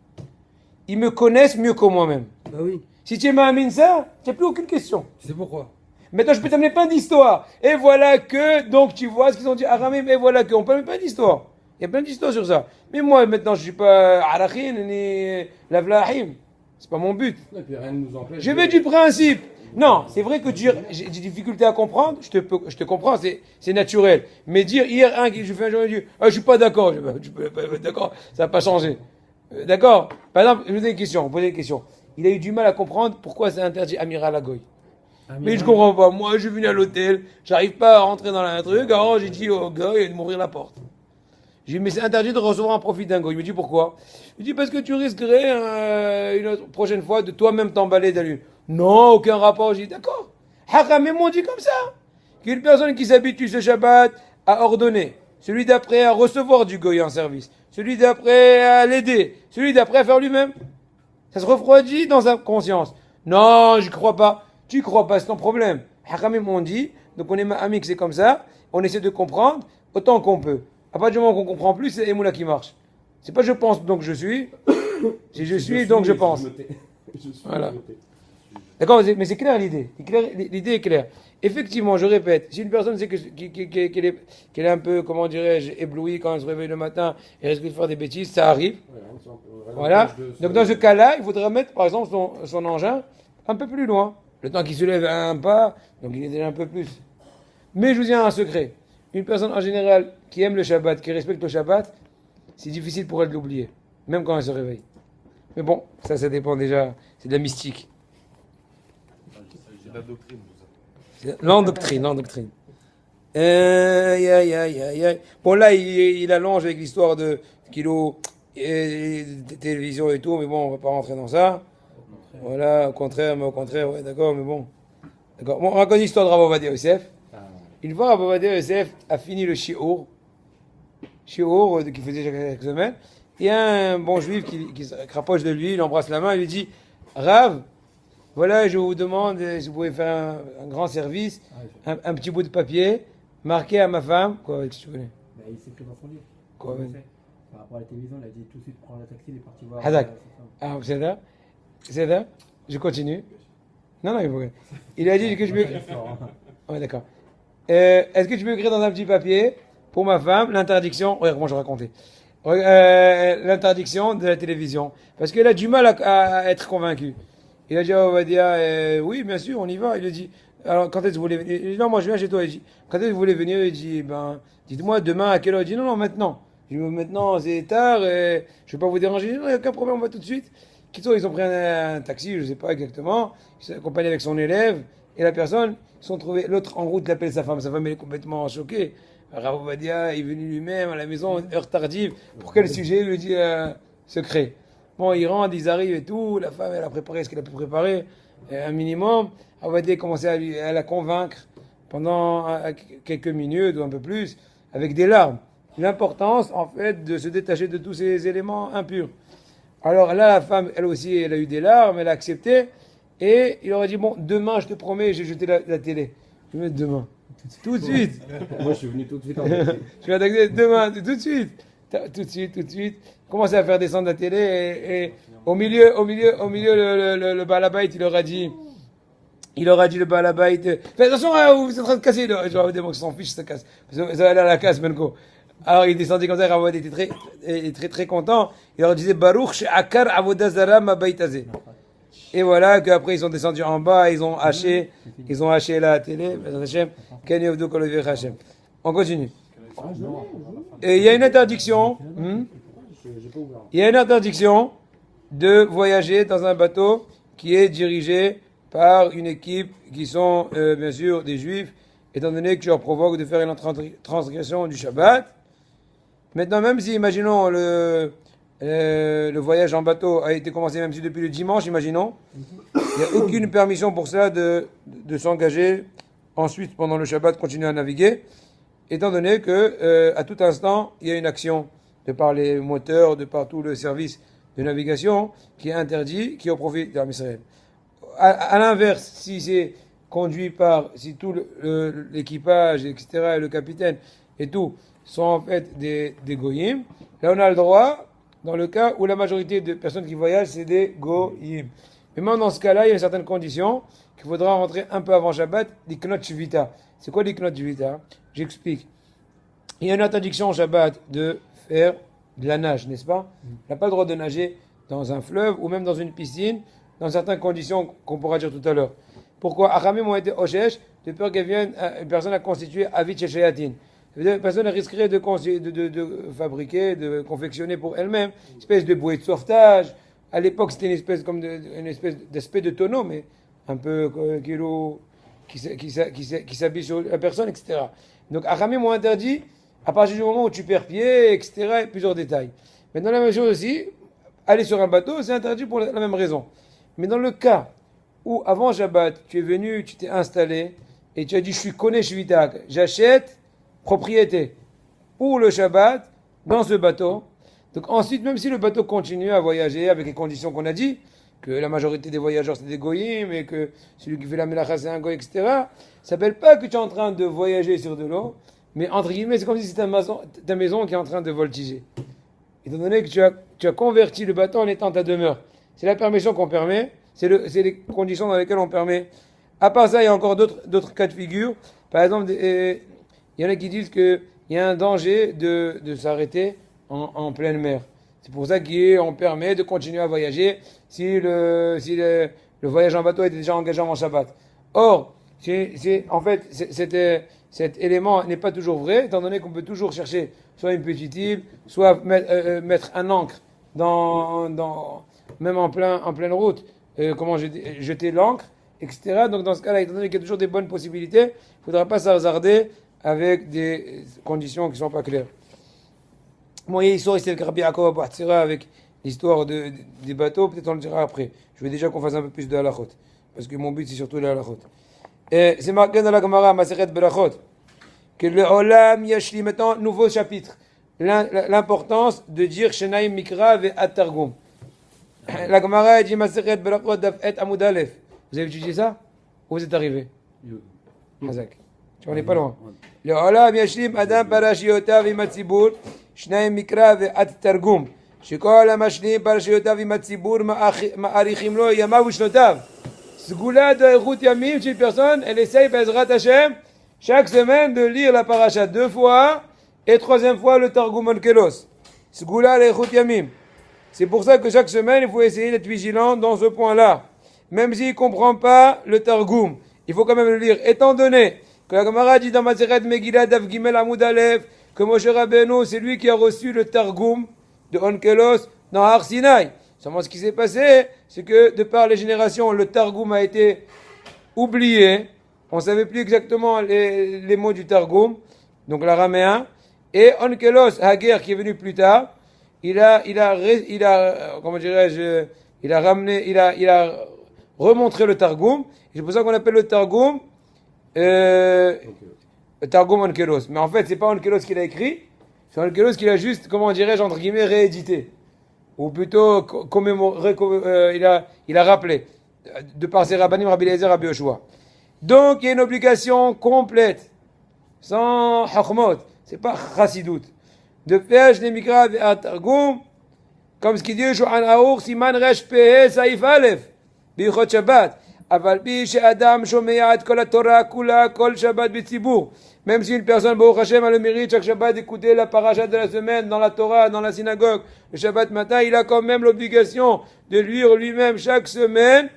Speaker 2: Ils me connaissent mieux que moi-même.
Speaker 1: Bah oui.
Speaker 2: Si tu es ma'amin ça, tu n'as plus aucune question.
Speaker 1: Tu sais pourquoi?
Speaker 2: Maintenant, je peux t'amener plein d'histoires. Et voilà que, donc tu vois ce qu'ils ont dit à Aramim, et voilà que, on peut amener plein d'histoires. Il y a plein d'histoires sur ça. Mais moi, maintenant, je ne suis pas Arachin ni Lavlahim. C'est pas mon but.
Speaker 3: Et puis rien ne nous empêche.
Speaker 2: Je vais du principe. Non, c'est vrai que dire j'ai des difficultés à comprendre, je te comprends, c'est naturel. Mais dire hier, je fais un jour, je dis, je suis pas d'accord, d'accord, ça n'a pas changé. D'accord. Par exemple, je vous posez une question. Il a eu du mal à comprendre pourquoi c'est interdit Amiral Agoy. Mais je comprends pas. Moi, je suis venu à l'hôtel, j'arrive pas à rentrer dans un truc, alors j'ai dit au gars, il de m'ouvrir la porte. J'ai dit, mais c'est interdit de recevoir un profit d'un goy. Il me dit, pourquoi? Je dis, parce que tu risquerais une autre, prochaine fois de toi-même t'emballer dans lui. Non, aucun rapport. J'ai dit, d'accord. Hakamim m'ont dit comme ça. Qu'une personne qui s'habitue ce Shabbat à ordonner, celui d'après à recevoir du goy en service, celui d'après à l'aider, celui d'après à faire lui-même. Ça se refroidit dans sa conscience. Non, je crois pas. Tu crois pas, c'est ton problème. Hakamim m'ont dit, donc on est amis que c'est comme ça, on essaie de comprendre autant qu'on peut. À partir du moment qu'on comprend plus, c'est Emouna qui marche. C'est pas je pense donc je suis, c'est je suis donc je pense. Voilà. D'accord, mais c'est clair l'idée. L'idée est claire. Effectivement, je répète, si une personne sait qu'elle est un peu, comment dirais-je, éblouie quand elle se réveille le matin et risque de faire des bêtises, ça arrive. Voilà. Donc dans ce cas-là, il faudrait mettre par exemple son engin un peu plus loin. Le temps qu'il se lève un pas, donc il est déjà un peu plus. Mais je vous dis un secret. Une personne en général qui aime le Shabbat, qui respecte le Shabbat, c'est difficile pour elle de l'oublier, même quand elle se réveille. Mais bon, ça dépend déjà, c'est de la mystique.
Speaker 5: C'est de la doctrine, tout ça.
Speaker 2: L'endoctrine. Bon, là, il allonge avec l'histoire de kilos de télévision et tout, mais bon, on va pas rentrer dans ça. Voilà, au contraire, ouais, d'accord, mais bon. D'accord. Bon, on raconte l'histoire de Rav Ovadia Yosef. Une fois, Rav Ovadia Yosef a fini le shiur qu'il faisait chaque semaine. Il y a un bon juif qui se rapproche de lui, il embrasse la main, il lui dit, Rav, voilà, je vous demande si vous pouvez faire un grand service, un petit bout de papier, marqué à ma femme. Quoi, qu'est-ce que tu connais?
Speaker 4: Bah, il s'écrit dans son livre.
Speaker 2: Quoi,
Speaker 4: Il
Speaker 2: vas-y.
Speaker 4: fait. Par rapport à la télévision, il a dit tout de suite prendre la taxi, il est parti voir.
Speaker 2: Hazak.
Speaker 4: sa femme.
Speaker 2: Ah, c'est là. Je continue. Non, il faut. Il a dit que je peux. Ouais, d'accord. Est-ce que tu peux écrire dans un petit papier pour ma femme l'interdiction. Regarde comment je racontais. L'interdiction de la télévision. Parce qu'elle a du mal à être convaincue. Il a dit, on va dire, oui, bien sûr, on y va. Il a dit, alors quand est-ce que vous voulez venir? Il dit, non, moi je viens chez toi. Il dit, quand est-ce que vous voulez venir? Il dit, ben, dites-moi demain à quelle heure? Il dit, non, maintenant. Je dis, maintenant c'est tard, je ne vais pas vous déranger. Il dit, non, il n'y a aucun problème, on va tout de suite. Ils ont pris un taxi, je ne sais pas exactement. Il s'est accompagné avec son élève. Et la personne, ils sont trouvés. L'autre en route l'appelle sa femme. Sa femme elle est complètement choquée. Rav Ovadia est venu lui-même à la maison, heure tardive. Pour quel sujet? Il lui dit secret. Bon, ils rentrent, ils arrivent et tout. La femme, elle a préparé ce qu'elle a pu préparer, un minimum. Rav Ovadia a commencé à la convaincre pendant quelques minutes ou un peu plus, avec des larmes. L'importance, en fait, de se détacher de tous ces éléments impurs. Alors là, la femme, elle aussi, elle a eu des larmes, elle a accepté. Et il aurait dit, bon, demain, je te promets, j'ai jeté la télé. Je vais mettre demain. Tout de suite.
Speaker 3: Moi je suis venu tout de suite en fait.
Speaker 2: Je vais attaquer demain, tout de suite. Tout de suite. commencé à faire descendre la télé et au milieu, le balabait, il leur a dit, le balabait, fais attention, hein, vous êtes en train de casser, je vois des gens qui s'en fichent, ça casse. Ça va aller à la casse, Menko. Alors il descendait comme ça, Ravod était très content. Il leur disait, Baruch she'akar avodah zara ma baitazé. Et voilà qu'après ils sont descendus en bas, ils ont haché la télé. On continue. Et il y a une interdiction. Il y a une interdiction de voyager dans un bateau qui est dirigé par une équipe qui sont bien sûr des juifs, étant donné que tu leur provoques de faire une transgression du Shabbat. Maintenant, même si, imaginons, le voyage en bateau a été commencé même si depuis le dimanche, imaginons, il n'y a aucune permission pour cela de s'engager ensuite pendant le Shabbat, continuer à naviguer, étant donné que à tout instant, il y a une action de par les moteurs, de par tout le service de navigation qui est interdit, qui est au profit de l'armée israélienne. À l'inverse, si c'est conduit par, si tout l'équipage, etc., et le capitaine et tout, sont en fait des goyim, là on a le droit, dans le cas où la majorité de personnes qui voyagent, c'est des goyim. Mais même dans ce cas-là, il y a une certaine condition qu'il faudra rentrer un peu avant Shabbat, l'iknot shvita. C'est quoi l'iknot shvita? J'explique. Il y a une interdiction au Shabbat de faire de la nage, n'est-ce pas? On n'a pas le droit de nager dans un fleuve ou même dans une piscine, dans certaines conditions qu'on pourra dire tout à l'heure. Pourquoi? Achamim ont été oshesh, de peur qu'elle vienne une personne à constituer avit sheshayatin. Une personne risquerait de fabriquer, de confectionner pour elle-même une espèce de bouée de sauvetage. À l'époque, c'était une espèce de tonneau, mais un peu qui s'habille sur la personne, etc. Donc, Achamim m'ont interdit, à partir du moment où tu perds pied, etc., et plusieurs détails. Maintenant, la même chose aussi, aller sur un bateau, c'est interdit pour la même raison. Mais dans le cas où, avant Shabbat, tu es venu, tu t'es installé, et tu as dit, je suis Koné Shvitak, j'achète propriété pour le Shabbat dans ce bateau. Donc ensuite, même si le bateau continue à voyager avec les conditions qu'on a dit, que la majorité des voyageurs c'est des goyim et que celui qui fait la melacha c'est un goy, etc., ça s'appelle pas que tu es en train de voyager sur de l'eau, mais entre guillemets, c'est comme si c'était ta maison qui est en train de voltiger. Étant donné que tu as converti le bateau en étant ta demeure. C'est la permission qu'on permet, c'est les conditions dans lesquelles on permet. À part ça, il y a encore d'autres cas de figure. Par exemple, il y en a qui disent qu'il y a un danger de s'arrêter en pleine mer. C'est pour ça qu'on permet de continuer à voyager si le voyage en bateau était déjà engagé avant Shabbat. Or, en fait, cet élément n'est pas toujours vrai, étant donné qu'on peut toujours chercher soit une petite île, soit mettre un ancre même en pleine route, jeter l'ancre, etc. Donc dans ce cas-là, étant donné qu'il y a toujours des bonnes possibilités, il ne faudra pas s'hasarder avec des conditions qui ne sont pas claires. Bon, il y a l'histoire ici de Rabbi Yaakov Abatzera avec l'histoire des bateaux, peut-être on le dira après. Je veux déjà qu'on fasse un peu plus de halachot, parce que mon but c'est surtout les halachot. C'est marqué dans la Gemara, Masechet Berachot, que le Olam Yashli, maintenant, nouveau chapitre, l'importance de dire Shenaim Mikra ve Atargum. La Gemara dit Masechet Berachot Daf et Amud Aleph. Vous avez étudié ça? Où vous êtes arrivé? Hazak. On n'est pas loin. Le Olam Yashlim Adam Parashiotav Imatzibur, Shenaim Mikra ve Atargum. שכל המשלים פרשיותיו עם הציבור מאריכים לו ימיו ושנותיו. סגולה d'Aïrout Yamim, chez une personne, elle essaye, Bezrat Hashem, chaque semaine de lire la paracha 2 fois, et 3e fois le Targum Onkelos. Sgoula d'Aïrout Yamim. C'est pour ça que chaque semaine, il faut essayer d'être vigilant dans ce point-là. Même s'il ne comprend pas le Targum, il faut quand même le lire. Étant donné que la Gemara dit dans Masechet Megillah Daf Gimel Amud Aleph, que Moshe Rabbeinu, c'est lui qui a reçu le Targum de Onkelos dans Har Sinai. Seulement ce qui s'est passé, c'est que de par les générations, le Targum a été oublié. On ne savait plus exactement les mots du Targum, donc l'araméen. Et Onkelos Hager, qui est venu plus tard, il a remontré le Targum. C'est pour ça qu'on appelle le Targum Targum Onkelos. Mais en fait, c'est pas Onkelos qui l'a écrit. C'est Onkelos qu'il a juste, comment dirais-je, entre guillemets, réédité. Ou plutôt, il a rappelé, de par ses rabbanim, Rabbi Eliezer, Rabbi Yoshua. Donc, il y a une obligation complète, sans chachmot, c'est pas chassidout, de faire les mikra et targum, comme ce qu'il dit Shulchan Aruch, Siman Resh Pehe Saif Aleph, Bichot Shabbat. Aval pi she'adam shomea et kol haTorah kula kol Shabbat b'tzibour. Même si une personne, Baruch Hashem, a le mérite chaque Shabbat d'écouter la paracha de la semaine dans la Torah, dans la synagogue, le Shabbat matin, il a quand même l'obligation de lire lui-même chaque semaine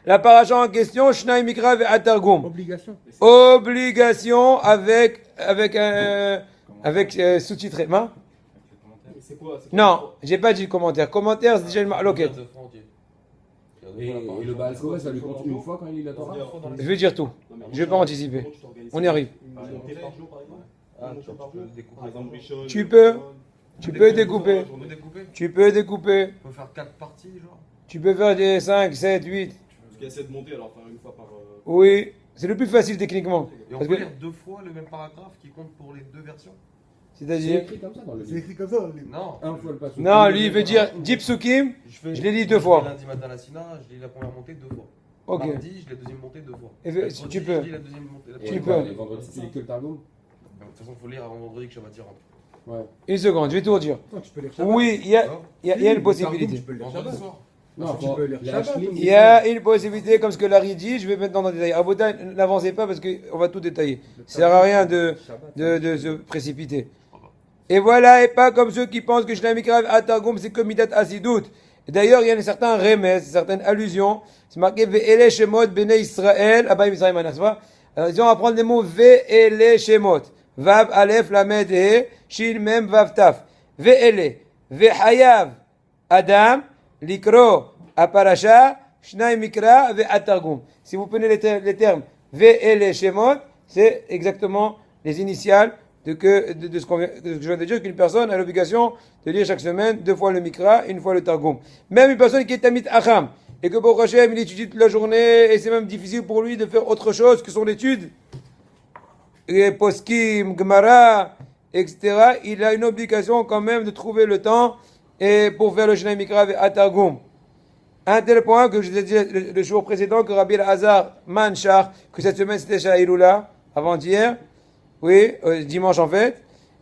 Speaker 2: la paracha en question, Shnai Mikra ve'atargum.
Speaker 1: Obligation.
Speaker 2: Obligation avec sous-titré. Hein?
Speaker 5: C'est quoi
Speaker 2: Non, j'ai pas dit commentaire. Commentaire, c'est déjà une marloquette.
Speaker 3: Et le Baal Koré, ça lui compte une fois quand il lit la Torah?
Speaker 2: Je vais dire tout. Je vais pas anticiper. On y arrive. Tu peux découper. Tu peux découper.
Speaker 5: On peut faire 4 parties, genre.
Speaker 2: Tu peux faire des 5, 7, 8.
Speaker 6: Parce qu'il y a 7 montées, alors faire une fois par.
Speaker 2: Oui, c'est le plus facile techniquement.
Speaker 5: Et on
Speaker 2: Parce
Speaker 5: peut
Speaker 2: que-
Speaker 5: lire 2 fois le même paragraphe qui compte pour les 2 versions.
Speaker 3: C'est
Speaker 2: C'est-à-dire.
Speaker 3: écrit comme ça dans le
Speaker 1: C'est
Speaker 3: livre.
Speaker 1: écrit comme ça dans le livre.
Speaker 5: Non.
Speaker 3: Un fois le passage.
Speaker 2: Non, lui il veut dire Dipsukim. Je l'ai dit 2 fois.
Speaker 5: Lundi matin à la Sina, je lis la première montée 2 fois.
Speaker 2: Ok.
Speaker 5: Mardi, je lis la deuxième montée 2 fois.
Speaker 2: Et
Speaker 5: Mercredi,
Speaker 2: tu peux.
Speaker 5: Je lis la deuxième montée. La
Speaker 3: Et
Speaker 2: Tu
Speaker 5: troisième.
Speaker 2: peux.
Speaker 3: Les vendredis, tu lis que le Targum?
Speaker 5: De toute façon, il faut lire avant vendredi que Shabbat rentre.
Speaker 3: Ouais.
Speaker 2: Une seconde, je vais tout dire.
Speaker 1: Non, tu peux lire Shabbat.
Speaker 2: Oui, il y a une
Speaker 1: Le
Speaker 2: possibilité.
Speaker 1: Targum, tu peux le lire
Speaker 5: Vendredi
Speaker 1: Shabbat.
Speaker 5: soir.
Speaker 3: Non,
Speaker 1: tu peux lire
Speaker 3: les
Speaker 1: Shabbat.
Speaker 3: Hashlim,
Speaker 2: Il y a une possibilité, comme ce que Larry dit, je vais maintenant dans le détail. Abouda, n'avancez pas parce qu'on va tout détailler. Ça sert à rien de se précipiter. Et voilà, et pas comme ceux qui pensent que Shnai Mikra Atargum c'est comme Midat Asidut. Et d'ailleurs, il y a certains remèdes, certaines allusions. C'est marqué Ve'ele Shemot Bene Israël. Abayim Israël Manasva. Alors, ils vont apprendre les mots Ve'ele Shemot. Vav, Aleph, Lamed, He, Shin, Mem, Vav, Taf. Ve'ele. Ve'hayav. Adam. Likro. Aparasha. Shnai Mikra Ve'atargum. Si vous prenez les termes Ve'ele Shemot, c'est exactement les initiales de ce que je viens de dire, qu'une personne a l'obligation de lire chaque semaine 2 fois le Mikra, 1 fois le Targum. Même une personne qui est Tamit Acham, et que Baruch Hashem, il étudie toute la journée, et c'est même difficile pour lui de faire autre chose que son étude, et Poskim, Gemara, etc., il a une obligation quand même de trouver le temps et pour faire le Shnai Mikra et Targum. À un tel point que je vous ai dit le jour précédent que Rabbi Elazar Manchar, que cette semaine c'était Shaïloula, avant-hier, oui, dimanche en fait,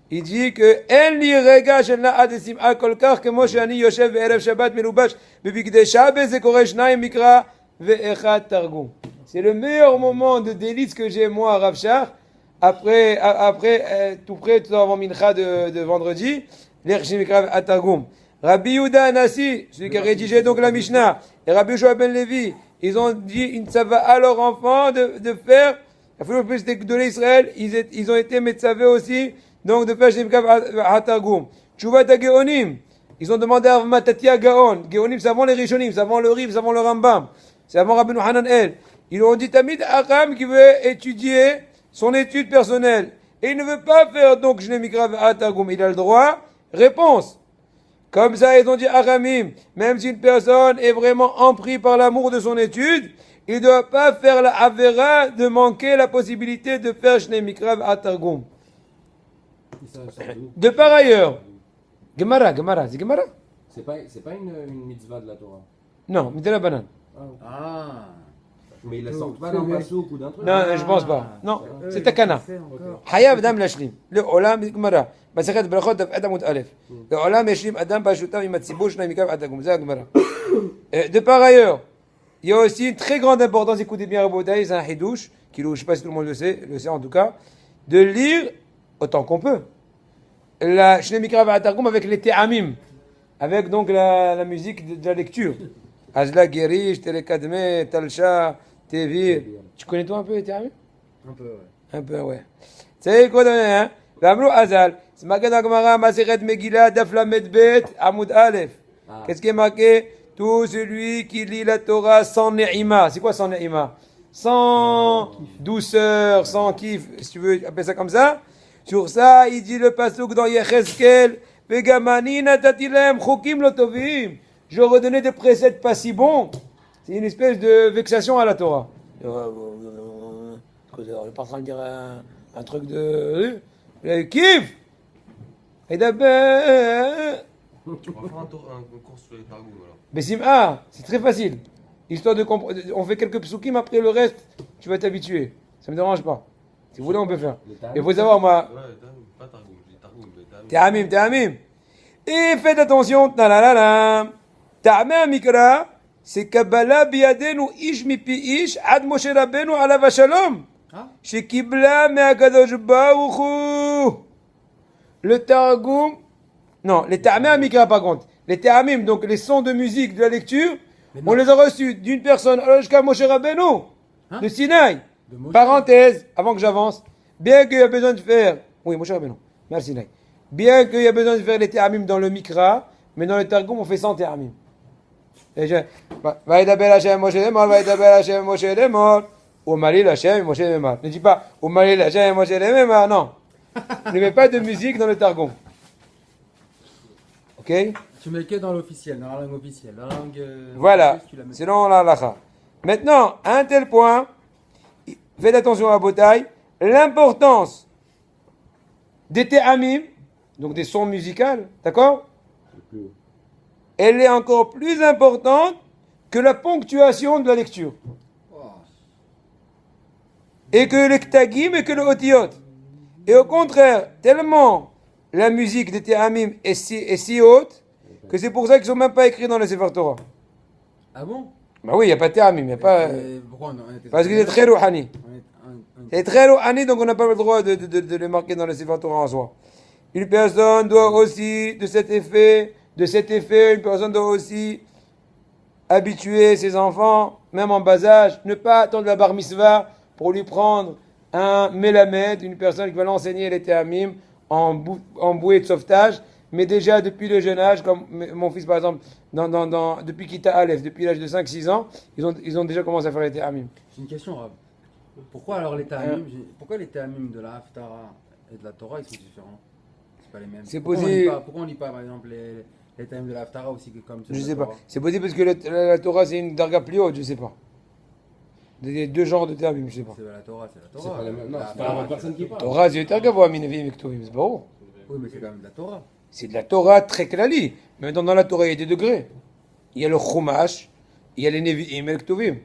Speaker 2: il dit que En li rega shel na'at sim'a kol kach kemo she'ani yoshev be'erev Shabbat melubash bebigdei Shabbat ze koreh shnayim mikra ve'echad targum. C'est le meilleur moment de délice que j'ai moi, Rav Shach, après tout près, tout avant Mincha de vendredi, lire Shnei Mikra ve'echad targum. Rabbi Yehuda Anassi, celui qui a rédigé donc la Mishnah, et Rabbi Yoshua ben Levi, ils ont dit, ça va à leurs enfants de faire. Il faut plus de l'Israël, ils ont été médecavés aussi, donc de faire Shnei Mikra Hatargum. Tshuvat HaGeonim, ils ont demandé à Matatia Gaon. Geonim, c'est avant les Rishonim, c'est avant le Riv, c'est avant le Rambam, c'est avant Rabbeinu Hanan El. Ils ont dit Tamid Acham qui veut étudier son étude personnelle. Et il ne veut pas faire donc Shnei Mikra Hatargum. Il a le droit. Réponse. Comme ça, ils ont dit Aramim, même si une personne est vraiment emprise par l'amour de son étude, il ne doit pas faire la Avera de manquer la possibilité de faire Shnei Mikra Hatargum. De par ailleurs, Gemara, c'est Gemara?
Speaker 3: C'est pas une mitzvah de la Torah.
Speaker 2: Non, mais de la banane.
Speaker 1: Ah.
Speaker 3: Mais il la sort pas d'un passouk ou d'un truc.
Speaker 2: Non, je pense pas. Non, c'est Takana. Hayav Adam Lashlim. Le Olam, Gemara. Masachet Brachot Daf Adam Mut Aleph. Le Olam Yashlim Adam Bashutam Imatsibo Shnei Mikra Hatargum. C'est Gemara. De par ailleurs, il y a aussi une très grande importance, écoutez bien Rabotai, c'est un hidouche, je ne sais pas si tout le monde le sait en tout cas, de lire autant qu'on peut la Shnei Mikra Hatargum avec les Te'amim, avec donc la musique de la lecture. Azla Gerish, Telekadme, Talcha, Tevir. Tu connais toi un peu les Te'amim?
Speaker 1: Un peu, ouais.
Speaker 2: Un peu, ouais. C'est quoi, hein? V'amru Azal, c'est marqué dans la Gemara, Masechet Megillah, Daf Lamed Bet, Amud Aleph. Qu'est-ce qui est marqué? Tout celui qui lit la Torah sans ne'ima. C'est quoi sans ne'ima? Sans douceur, sans kiff, si tu veux appeler ça comme ça. Sur ça, il dit le pasuk dans Yechezkel, Vegamani natatilem chokim lotovim. Je redonnais des préceptes pas si bons. C'est une espèce de vexation à la Torah. Je suis pas en train de dire un truc de... Kiff. Et d'abord...
Speaker 5: On va faire un cours sur les Targum alors.
Speaker 2: Bessim'a, c'est très facile. Histoire de comprendre. On fait quelques psukim, après le reste, tu vas t'habituer. Ça me dérange pas. Si vous voulez, on peut faire. Il faut savoir, moi.
Speaker 5: Ouais, pas Targum, j'ai Targum, mais Targum.
Speaker 2: Te'amim. Et faites attention, talalala. Ta'ama mikra, c'est Kabbalah biyadenu ish mipi ish ad Moshe Rabbeinu alav shalom.
Speaker 1: Ah.
Speaker 2: Shekibla me'akadosh baruch hu. Le Targum, non, les Ta'amim mikra par contre. Les Ta'amim, donc les sons de musique de la lecture, on les a reçus d'une personne, jusqu'à Moshe Rabbeinu, de Sinaï.
Speaker 1: De Moshe.
Speaker 2: Parenthèse, avant que j'avance, bien qu'il y a besoin de faire, oui, Moshe Rabbeinu, merci Sinaï. Bien qu'il y a besoin de faire les Ta'amim dans le Mikra, mais dans le Targum, on fait sans Ta'amim. Vaïdaber Hashem Moshe Lemor, Vaïdaber Hashem Moshe Lemor, Omalil Hashem Moshe Lemor. Ne dis pas Omalil Hashem Moshe Lemor, non. Ne mets pas de musique dans le Targum. Ok?
Speaker 1: Tu mets que dans l'officiel, dans la langue officielle. Dans la langue,
Speaker 2: Voilà,
Speaker 1: tu la mets.
Speaker 2: selon la halakha. Maintenant, à un tel point, faites attention à la bataille, l'importance des Ta'amim, donc des sons musicaux, d'accord? Elle est encore plus importante que la ponctuation de la lecture. Et que le ktagim et que le otiyot. Et au contraire, tellement la musique des Ta'amim est si haute, que c'est pour ça qu'ils ne sont même pas écrits dans le Sefer Torah.
Speaker 1: Ah bon?
Speaker 2: Bah oui, il n'y a pas de Ta'amim, il n'y a pas...
Speaker 1: Pourquoi on était
Speaker 2: Parce que c'est très rouhani.
Speaker 1: on est-
Speaker 2: C'est très rouhani, donc on n'a pas le droit de le marquer dans le Sefer Torah en soi. Une personne doit aussi, de cet effet, une personne doit aussi habituer ses enfants, même en bas âge, ne pas attendre la bar mitzvah pour lui prendre un mélamed, une personne qui va l'enseigner les Ta'amim en bouée de sauvetage, mais déjà depuis le jeune âge, comme mon fils par exemple, depuis Kita Aleph, depuis l'âge de 5-6 ans, ils ont déjà commencé à faire les Ta'amim.
Speaker 1: J'ai une question, Rav. Pourquoi alors les Ta'amim, pourquoi les Ta'amim de la Haftara et de la Torah ils sont différents? C'est pas les mêmes.
Speaker 2: C'est
Speaker 1: Pourquoi
Speaker 2: possible.
Speaker 1: pourquoi on lit pas par exemple les Ta'amim de la Haftara aussi que comme ceux
Speaker 2: Je
Speaker 1: de la
Speaker 2: sais pas.
Speaker 1: Torah?
Speaker 2: C'est possible parce que la Torah c'est une darga plus haute, je sais pas. Il y a deux genres de Ta'amim, je sais pas.
Speaker 1: C'est la Torah, c'est la
Speaker 3: C'est
Speaker 1: Torah.
Speaker 3: pas la même, non,
Speaker 1: La
Speaker 3: c'est pas la même
Speaker 1: Haftara,
Speaker 3: personne qui
Speaker 1: c'est la
Speaker 3: parle.
Speaker 2: Torah c'est יותר גבוה מנביאים וכתובים, c'est ברור.
Speaker 1: Oui, mais c'est quand même de la Torah.
Speaker 2: C'est de la Torah très klali. Mais maintenant dans la Torah il y a des degrés. Il y a le Chumash, il y a les Nevi'im et le Ktuvim.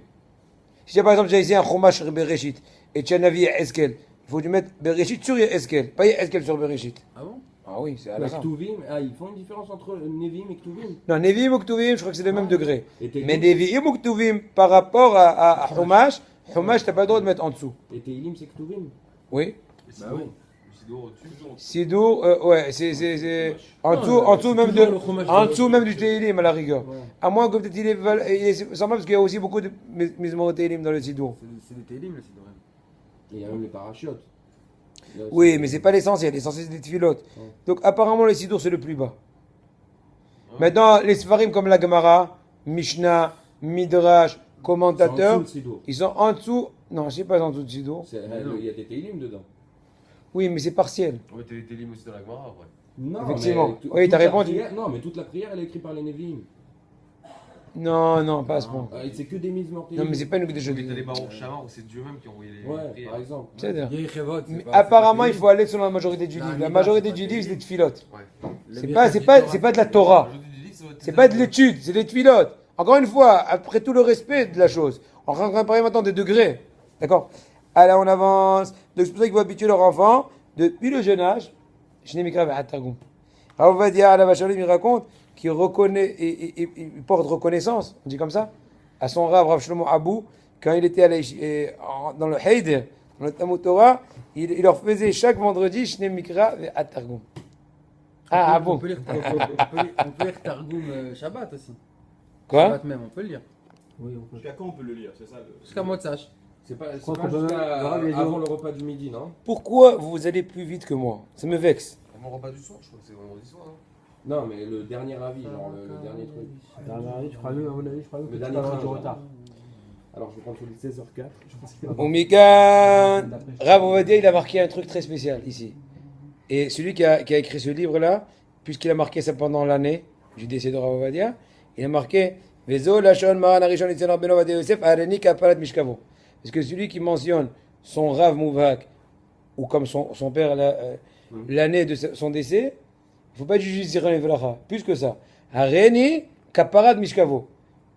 Speaker 2: Si par exemple j'ai ici un Chumash sur Bereshit et tu as un Navi à Eskel, il faut que tu mettes Bereshit sur Eskel, pas Eskel sur Bereshit.
Speaker 1: Ah bon?
Speaker 2: Ah oui, c'est à la
Speaker 3: Mais
Speaker 2: fin.
Speaker 3: Ktuvim, ils font une différence entre Nevim et Ktuvim.
Speaker 2: Non, Nevi'im ou Ktuvim, je crois que c'est le même degré.
Speaker 3: Et tes
Speaker 2: Mais Nevi'im ou Ktuvim, par rapport à Chumash, Chumash, t'as pas le droit de mettre en dessous.
Speaker 3: Et Teilim, c'est Ktuvim.
Speaker 2: Oui.
Speaker 5: Et sinon,
Speaker 1: oui.
Speaker 5: le Sidour au-dessus.
Speaker 2: Sidour, ouais, c'est en dessous même
Speaker 1: toujours le Chumash
Speaker 2: en
Speaker 1: de-
Speaker 2: dessous même du Teilim à la rigueur.
Speaker 1: Ouais.
Speaker 2: À moins que peut-être il est semblable parce qu'il y a aussi beaucoup de Mizmor Teilim dans le Sidour.
Speaker 1: C'est des Télim, le Sidorim.
Speaker 3: Et il y a même les parachutes. Là,
Speaker 2: Oui, mais c'est pas l'essentiel c'est des tfilotes.
Speaker 3: Ouais.
Speaker 2: Donc apparemment le Sidour c'est le plus bas. Maintenant les Sfarim comme la Gemara, Mishnah, Midrash, commentateurs,
Speaker 3: C'est en dessous le Sidour.
Speaker 2: ils sont en dessous. Non, je sais pas en dessous du Sidour.
Speaker 3: Il y a des Teilim dedans.
Speaker 2: Oui, mais c'est partiel.
Speaker 5: On mettait les télims aussi dans la Gemara après.
Speaker 3: Non,
Speaker 2: Effectivement.
Speaker 3: mais
Speaker 2: Oui,
Speaker 3: toute
Speaker 2: t'as
Speaker 3: la
Speaker 2: répondu.
Speaker 3: prière- Non, mais toute la prière, elle est écrite par les Nevim.
Speaker 2: Non, pas à ce point.
Speaker 3: C'est que des mises mortelles.
Speaker 2: Non, mais c'est pas une que des
Speaker 5: T'as les
Speaker 2: jeux.
Speaker 5: Baruch Shamar où c'est Dieu même qui a envoyé les
Speaker 3: Ouais,
Speaker 5: prières.
Speaker 3: par exemple.
Speaker 2: C'est-à-dire.
Speaker 1: Yehi Chevod, c'est
Speaker 2: Mais
Speaker 1: pas-
Speaker 2: apparemment,
Speaker 1: c'est
Speaker 2: il
Speaker 1: pas
Speaker 2: faut aller selon la majorité du
Speaker 1: Non,
Speaker 2: livre.
Speaker 1: un
Speaker 2: La
Speaker 1: livre,
Speaker 2: majorité
Speaker 1: c'est
Speaker 2: du
Speaker 1: pas
Speaker 2: livre, c'est
Speaker 1: des
Speaker 2: des tfilotes.
Speaker 5: Ouais.
Speaker 1: Le
Speaker 2: C'est
Speaker 1: Birkat
Speaker 2: pas, c'est pas de la Torah.
Speaker 5: Aujourd'hui, tu dis, ça va être
Speaker 2: C'est pas de
Speaker 5: des-
Speaker 2: l'étude, c'est des tfilotes. Encore une fois, après tout le respect de la chose, on va parler maintenant des degrés. D'accord? Allez, on avance. Donc c'est pour ça qu'il faut habituer leur enfant depuis le jeune âge. Je n'ai mis grave à Targum. Rav Ovadia à la Vachalim, il raconte qu'il reconnaît et il porte reconnaissance, on dit comme ça, à son Rav Shlomo Abou, quand il était dans le Heider, dans le Talmud Torah, il leur faisait chaque vendredi Shne Mikra à Targum. Ah, ah
Speaker 1: On
Speaker 2: bon.
Speaker 1: peut lire Targum Shabbat aussi.
Speaker 2: Quoi?
Speaker 1: Shabbat même, on peut le lire.
Speaker 4: Oui, on peut.
Speaker 6: Jusqu'à quand on peut le lire, c'est ça le...
Speaker 1: Jusqu'à moi de sache.
Speaker 3: C'est pas,
Speaker 4: crois
Speaker 3: pas
Speaker 4: qu'on peut-
Speaker 3: jusqu'à
Speaker 4: le Rav, il a dit-
Speaker 3: avant le repas du midi, non?
Speaker 2: Pourquoi vous allez plus vite que moi? Ça me vexe.
Speaker 5: Mon repas du soir, je crois que c'est vendredi soir. Hein.
Speaker 3: Non, mais le dernier avis, genre le dernier truc.
Speaker 4: Je crois mieux, à mon avis, je crois mieux que
Speaker 3: Le
Speaker 4: tu
Speaker 3: dernier
Speaker 4: vas avoir
Speaker 3: train,
Speaker 4: du
Speaker 3: genre.
Speaker 4: retard.
Speaker 3: Alors je vais prendre celui de 16h04. Je pense qu'il
Speaker 2: Omikan, Rav Ovadia, il a marqué un truc très spécial ici. Et celui qui a écrit ce livre-là, puisqu'il a marqué ça pendant l'année du décès de Rav Ovadia, il a marqué Vezo Lashon Maran Arishon Yitzhak Ben Ovadia Yosef Areni Kaparat Mishkavo. Parce que celui qui mentionne son Rav Mouvak, ou comme son père l'année de son décès, il ne faut pas juger Ziran et Velacha. Plus que ça. Areni Kaparat Mishkavo.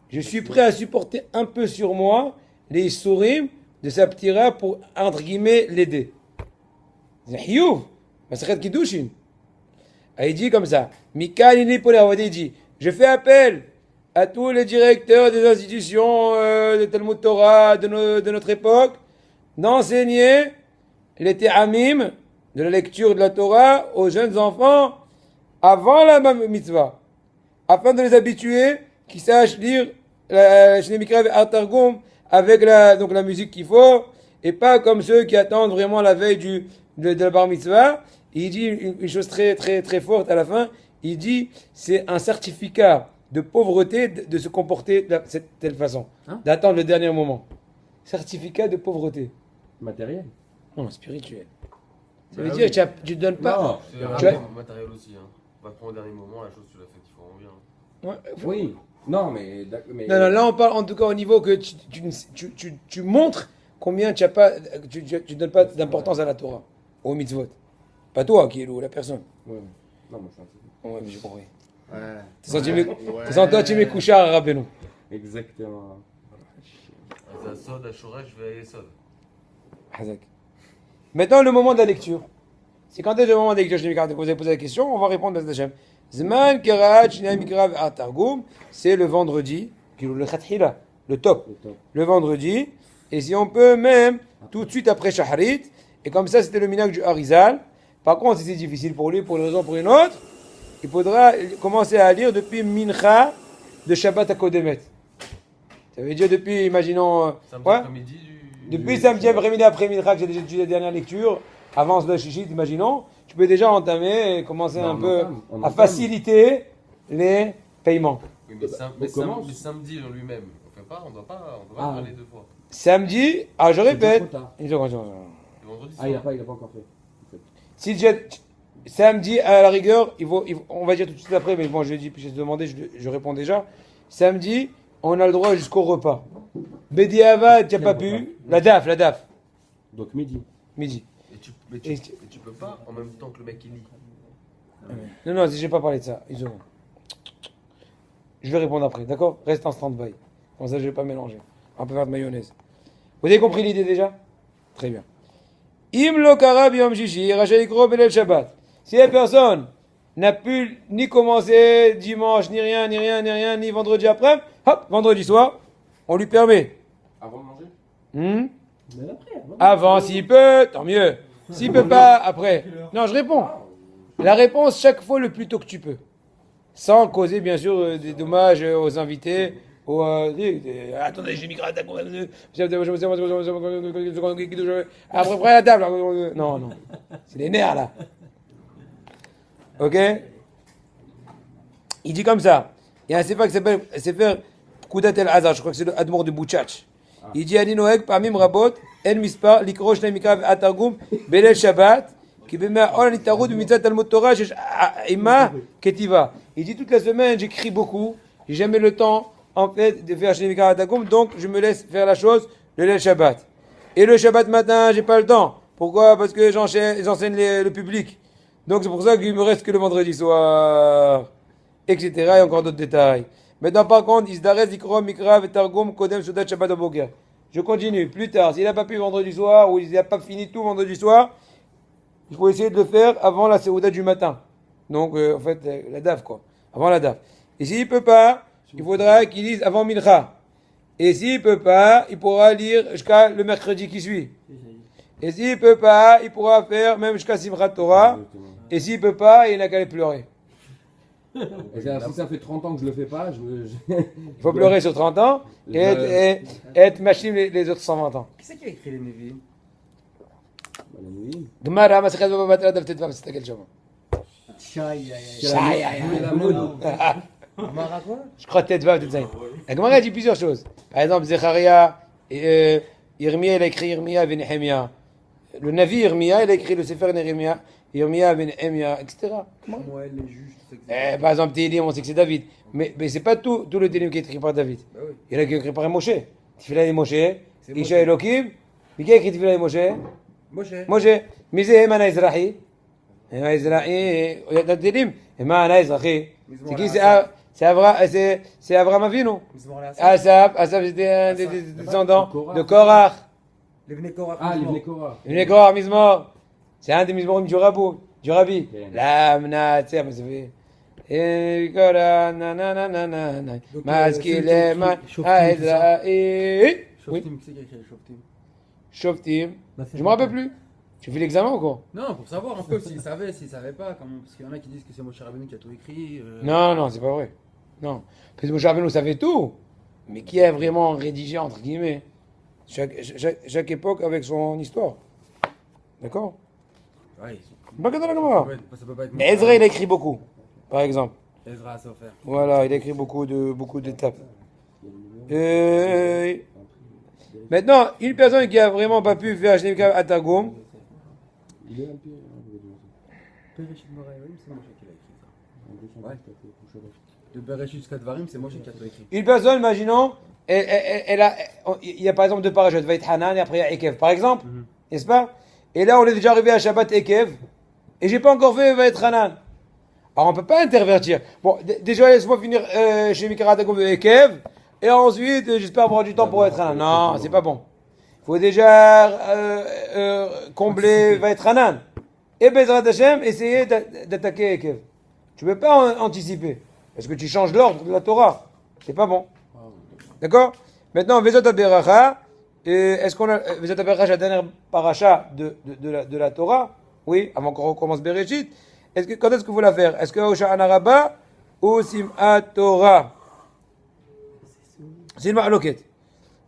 Speaker 2: Je suis prêt à supporter un peu sur moi les sourim de sa ptira pour, entre guillemets, l'aider. C'est Hiyuv, Masachet Kiddushin. Ah, il dit comme ça. Mikalini Polerwadi dit, je fais appel à tous les directeurs des institutions de Talmud Torah de notre époque d'enseigner les Te'amim de la lecture de la Torah aux jeunes enfants avant la mitzvah, afin de les habituer qu'ils sachent lire la Shnei Mikra Targum avec donc la musique qu'il faut, et pas comme ceux qui attendent vraiment la veille de la bar mitzvah. Il dit une chose très très très forte à la fin. Il dit c'est un certificat de pauvreté de se comporter de cette telle façon, d'attendre le dernier moment. Certificat de pauvreté.
Speaker 3: Matériel.
Speaker 2: Non, spirituel. Ça veut dire que tu ne donnes pas.
Speaker 5: C'est
Speaker 2: Tu vois-
Speaker 5: matériel aussi. Hein. On va prendre au dernier moment, la chose tu l'as faite, il faut en bien.
Speaker 3: Oui. Non, mais.
Speaker 2: Non, là on parle en tout cas au niveau que tu montres combien tu donnes pas d'importance à la Torah, au mitzvot. Pas toi, qui est la personne.
Speaker 3: Ouais. Non, moi, je suis un
Speaker 2: Ouais, mais j'ai compris.
Speaker 1: Ouais.
Speaker 2: T'as senti mes couchards à Rabbeinu.
Speaker 3: Exactement.
Speaker 5: À Sod, à Shoreh, je vais à Yesod.
Speaker 2: Hazak. Maintenant, le moment de la lecture. C'est quand est le moment de la lecture, vous avez posé la question, on va répondre à Hashem. Zman Kerat Shnei Mikra Targum, c'est le vendredi, le Khatkhila, le top. Le vendredi, et si on peut même tout de suite après Shaharit, et comme ça c'était le minhag du Harizal. Par contre, si c'est difficile pour lui, pour une raison ou pour une autre, il faudra commencer à lire depuis Mincha de Shabbat à Kodemet. Ça veut dire depuis, imaginons,
Speaker 5: Samedi
Speaker 2: ouais,
Speaker 5: après-midi
Speaker 2: depuis samedi après-midi après Mincha, que j'ai déjà étudié la dernière lecture, avance le Shishit, imaginons, tu peux déjà entamer et commencer un peu
Speaker 3: on
Speaker 2: à
Speaker 3: entame.
Speaker 2: faciliter les paiements.
Speaker 5: Oui, mais,
Speaker 3: commence.
Speaker 5: mais samedi en lui-même, on doit pas parler deux fois.
Speaker 2: Samedi, je
Speaker 3: C'est
Speaker 2: répète.
Speaker 3: déjà trop tard.
Speaker 2: Une seconde.
Speaker 5: Le vendredi
Speaker 3: Ah, il
Speaker 5: soir.
Speaker 3: a pas encore fait.
Speaker 2: Si samedi, à la rigueur, on va dire tout de suite après, mais bon, je l'ai dit, puis j'ai demandé, je réponds déjà. Samedi, on a le droit jusqu'au repas. Bedi Avad, tu n'as pas pu. La DAF,
Speaker 3: Donc midi.
Speaker 2: midi.
Speaker 5: Mais tu peux pas en même temps que le mec il lit.
Speaker 2: Non, j'ai pas parlé de ça. Ils auront. Je vais répondre après, d'accord? Reste en stand-by. Comme ça, je vais pas mélanger. On peut faire de mayonnaise. Vous avez compris l'idée déjà? Très bien. Im lo kara biyom shishi, rachat yikro belel Shabbat. Si la personne n'a pu ni commencer dimanche, ni rien, ni vendredi après, hop, vendredi soir, on lui permet.
Speaker 3: Avant de manger.
Speaker 4: Mais après,
Speaker 2: Avant, s'il peut, tant mieux. S'il peut pas, après. Non, je réponds. La réponse, chaque fois, le plus tôt que tu peux. Sans causer, bien sûr, des dommages aux invités. Attendez, j'ai migré à ta après la table. Non. C'est les nerfs, là. Ok? Il dit comme ça. Il y a un sefer qui s'appelle Sefer Kudat El Azar. Je crois que c'est le Admour de Bouchach. Il dit Ani Noeg, Pamim Rabot, El Mispar, Likro Shnei Mikra Atargum, Belel Shabbat, qui bema Ol Nitarud, Mitzat Talmud Torah, Ima Ketiva. Il dit toute la semaine, j'écris beaucoup, j'ai jamais le temps, en fait, de faire Shnei Mikra Atargum, donc je me laisse faire la chose le Lel Shabbat. Et le Shabbat matin, j'ai pas le temps. Pourquoi? Parce que j'enseigne le public. Donc c'est pour ça qu'il me reste que le vendredi soir, etc. Et encore d'autres détails. Maintenant, par contre, Isdarez, Ikrom, Mikra, Targum, Kodem, Sudat, Shabbat, Boker. Je continue. Plus tard, s'il n'a pas pu vendredi soir, ou il n'a pas fini tout vendredi soir, il faut essayer de le faire avant la Seouda du matin. Donc, en fait, la DAF, quoi. Avant la DAF. Et s'il ne peut pas, il faudra qu'il lise avant Mincha. Et s'il ne peut pas, il pourra lire jusqu'à le mercredi qui suit. Et s'il ne peut pas, il pourra faire même jusqu'à Simchat Torah. Et s'il ne peut pas, il n'a qu'à aller pleurer.
Speaker 3: Et si ça fait 30 ans que je le fais pas,
Speaker 2: Il faut pleurer sur 30 ans et être machine les autres 120 ans.
Speaker 1: Qui c'est qui a écrit les Nevi'im?
Speaker 2: Gemara, Masechet Baba Batra, Daf Tetvav, c'est quel chemin?
Speaker 1: Amara quoi?
Speaker 2: Je crois Tetvav, Tetzaïn. La Gemara dit plusieurs choses. Par exemple, Zecharia, Irmia, il a écrit Irmia et Nehemia. Le Navi Irmia, il a écrit le Sefer Nehemia, Irmia et Nehemia, etc.
Speaker 1: Moël, les juges, tout ça.
Speaker 2: Par exemple, Télim, on sait que c'est David. Mais c'est pas tout le Télim qui est écrit par David.
Speaker 1: Bah oui.
Speaker 2: Il a écrit par Moshe. Tifila et Moshe,
Speaker 1: C'est
Speaker 2: Isha
Speaker 1: Moshe.
Speaker 2: Elohim. Mais qui a écrit Tifila et Moshe?
Speaker 1: Moshe.
Speaker 2: Moshe. Mais c'est Emana Ezrahi. Emana Ezrahi, dans Télim. Emana Ezrahi. C'est qui? C'est Abraham Avinu.
Speaker 1: Mizmor Le'asaf.
Speaker 2: Asaf c'était un des descendants de Korach.
Speaker 1: Les Bnei Korach.
Speaker 3: Ah, les
Speaker 1: Mizmor.
Speaker 3: Nekora.
Speaker 2: Une Korach Mizmor. C'est un des Mizmorim du Rabou. Du rabbi.
Speaker 3: כן.
Speaker 2: Lamna, tu sais, mais ça fait. Ekora, nananana,
Speaker 1: Donc,
Speaker 2: Maskile,
Speaker 1: c'est écrit Shoftim, c'est ça
Speaker 2: Aedra, et. Oui,
Speaker 1: Shoftim, qui c'est qui a écrit Shoftim?
Speaker 2: Shoftim.
Speaker 4: Bah, c'est
Speaker 2: Je me rappelle plus. Tu fais l'examen ou quoi?
Speaker 1: Non, pour savoir un peu s'ils savaient pas, parce qu'il y en a qui disent que c'est Moshe Rabbeinu qui a tout écrit.
Speaker 2: Non, non, c'est pas vrai. Non. Parce que Moshe Rabbeinu savait tout. Mais qui a vraiment rédigé, entre guillemets? Chaque époque avec son histoire. D'accord?
Speaker 1: Ouais,
Speaker 2: Pas que dans la Gemara.
Speaker 1: ça peut pas être
Speaker 2: Mais Ezra, il a écrit beaucoup, par exemple.
Speaker 1: Ezra à Sofer.
Speaker 2: Voilà, il a écrit beaucoup d'étapes. Maintenant, une personne qui a vraiment pas pu faire Shnei Mikra à Targum,
Speaker 3: Il est un peu.
Speaker 1: Bereshit Moraïm, c'est Moshe qui l'a écrit ça. Ouais. De Bereshit jusqu'à Dvarim, c'est Moshe qui a tout écrit.
Speaker 2: une personne, imaginons, il y a par exemple deux parachutes, va être Hanan et après il y a Ekev, par exemple, n'est-ce pas? Et là, on est déjà arrivé à Shabbat Ekev, et j'ai pas encore fait va être Hanan. Alors on peut pas intervertir. Bon, déjà laisse-moi finir chez Mikra Targum de Ekev, et ensuite j'espère avoir du temps pour être Hanan. Non, c'est pas bon. Il faut déjà combler va être Hanan. Et Bezrat Hashem, essayer d'attaquer Ekev. Tu peux pas anticiper. Parce que tu changes l'ordre de la Torah. C'est pas bon. D'accord? Maintenant, Vezot HaBeracha, est-ce qu'on a Vezot HaBeracha, la dernière paracha de la Torah? Oui, avant qu'on recommence Bereshit. Quand est-ce que vous la faire? Est-ce que Hosha'ana Rabbah ou Simchat Torah? C'est une ma'aloket.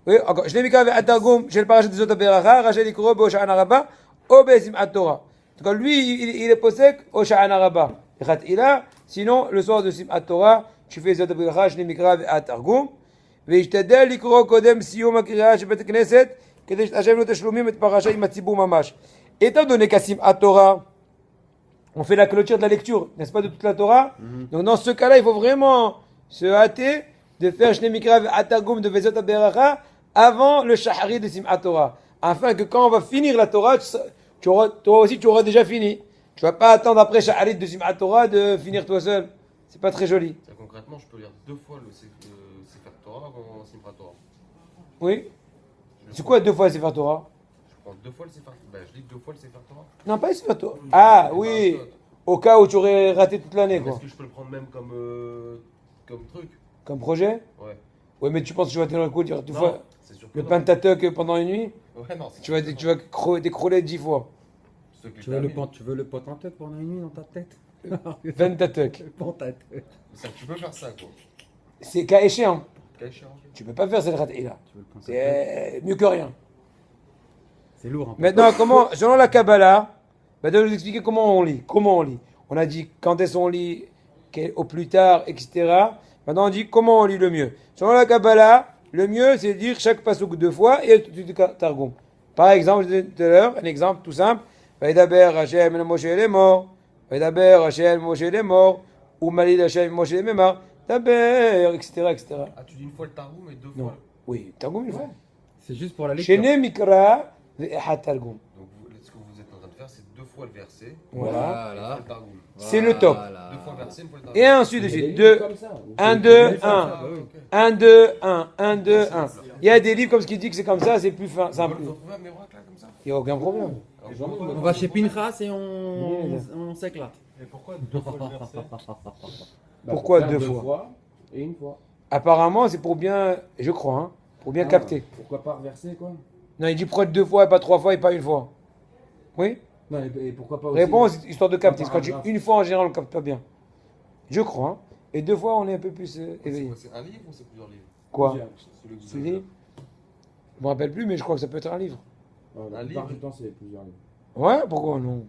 Speaker 2: Oui, encore. Shnei Mikra ve'atargum shel parashat Vezot HaBeracha, Rachel Ikro be'Hosha'ana Rabbah ou be'Simchat Torah. En tout cas, lui, il est posek Hosha'ana Rabbah. Sinon, le soir de Simchat Torah, tu fais Vezot HaBeracha, Shnei Mikra ve'atargum. וישתדל לקרוא קודם סיום הקריאה של בית הכנסת כדי שהשם לא תשלומים את פרשה עם הציבור ממש. Étant donné qu'à Simchat Torah, on fait la clôture de la lecture, n'est-ce pas, de toute la Torah? Donc dans ce cas-là, il faut vraiment se hâter de faire Shnei Mikra ve'atargum de Vezot HaBeracha avant le Shahari de Simchat Torah. Afin que quand on va finir la Torah, toi aussi tu auras déjà fini. Tu vas pas attendre après Shahari de Simchat Torah de finir toi seul. C'est pas très joli.
Speaker 5: Concrètement, je peux lire 2 fois le Sefer Torah avant Simchat Torah.
Speaker 2: Oui. C'est quoi deux fois le Sefer Torah?
Speaker 5: Je prends 2 fois le Sefer Torah. Ben, je lis 2 fois le Sefer Torah.
Speaker 2: Non, pas le Sefer Torah. Ah oui. Au cas où tu aurais raté toute l'année, quoi.
Speaker 5: Est-ce que je peux le prendre même comme truc?
Speaker 2: Comme projet?
Speaker 5: Ouais.
Speaker 2: Ouais, mais tu penses que tu vas tenir le coup, dire deux
Speaker 5: Non,
Speaker 2: fois
Speaker 5: c'est sûr que
Speaker 2: le
Speaker 5: non.
Speaker 2: Pentateuch pendant une nuit?
Speaker 5: Ouais, non, c'est
Speaker 2: Tu vas t'écrouler 10 fois.
Speaker 5: ceux que je
Speaker 1: Tu veux le
Speaker 5: termine.
Speaker 1: Pentateuch pendant une nuit dans ta tête?
Speaker 2: Pentateuch.
Speaker 1: Le Pentateuch.
Speaker 5: Ça, tu peux faire ça, quoi.
Speaker 2: C'est cas échéant.
Speaker 5: Cas échéant.
Speaker 2: Tu peux pas faire cette raté là.
Speaker 1: Tu veux le Pentateuch?
Speaker 2: C'est mieux que rien.
Speaker 1: C'est lourd un peu.
Speaker 2: Maintenant, selon la Kabbalah, je vais vous expliquer comment on lit. On a dit quand est-ce qu'on lit, au plus tard, etc. Maintenant, on dit comment on lit le mieux. Selon la Kabbalah, le mieux, c'est de dire chaque pasouk 2 fois et du Targum. Par exemple, je disais tout à l'heure, un exemple tout simple. Vaidaber Hashem el Moshe les morts. Vaidaber Hashem Moshe les morts. Ou Malid Hashem Moshe les mémars. Daber, etc., etc.
Speaker 5: Ah, tu dis une fois le Targum et 2
Speaker 2: Non.
Speaker 5: fois.
Speaker 2: Oui, Targum une fois.
Speaker 1: C'est juste pour la lecture.
Speaker 2: Shene Mikra ve'ehat Targum.
Speaker 5: Donc, ce que vous êtes en train de faire, c'est 2 fois le verset.
Speaker 2: Voilà.
Speaker 5: Une fois le Targum.
Speaker 2: C'est le top.
Speaker 5: 2 fois le verset, une fois le Targum.
Speaker 2: Et ensuite de
Speaker 3: Il y a des
Speaker 2: suite.
Speaker 3: livres
Speaker 2: 2,
Speaker 3: comme ça.
Speaker 2: 1, 2, 1.
Speaker 5: Ah, ok.
Speaker 2: 1, 2, 1, 1, 2, 1. Il y a des livres comme ce qui dit que c'est comme ça, c'est plus
Speaker 5: On peut
Speaker 2: simple.
Speaker 5: le retrouver à Méroc, là, comme ça?
Speaker 2: Il n'y a aucun problème.
Speaker 1: On va chez Pinchas et on s'éclate.
Speaker 6: Et pourquoi 2 fois le verset?
Speaker 2: Pourquoi
Speaker 3: Faire
Speaker 2: 2
Speaker 3: deux
Speaker 2: fois
Speaker 3: et une fois.
Speaker 2: Apparemment, c'est pour bien, je crois, hein, pour bien
Speaker 3: Ah,
Speaker 2: capter.
Speaker 3: Pourquoi pas reverser quoi?
Speaker 2: Non, il dit pourquoi 2 fois et pas 3 fois et pas une fois. Oui?
Speaker 3: Non, et pourquoi pas aussi
Speaker 2: Réponse, histoire de capter.
Speaker 3: Un
Speaker 2: Parce que quand
Speaker 3: paragraphe.
Speaker 2: une fois en général, on ne capte pas bien. Je crois, hein. Et 2 fois, on est un peu plus éveillé.
Speaker 5: C'est un livre ou c'est plusieurs livres?
Speaker 2: Quoi?
Speaker 3: Plusieurs.
Speaker 5: Celui que vous
Speaker 2: C'est
Speaker 5: avez
Speaker 2: dit? Je me rappelle plus, mais je crois que ça peut être un livre.
Speaker 3: La
Speaker 5: Un
Speaker 3: plupart
Speaker 5: livre.
Speaker 3: du temps, c'est plusieurs livres.
Speaker 2: Ouais, pourquoi non?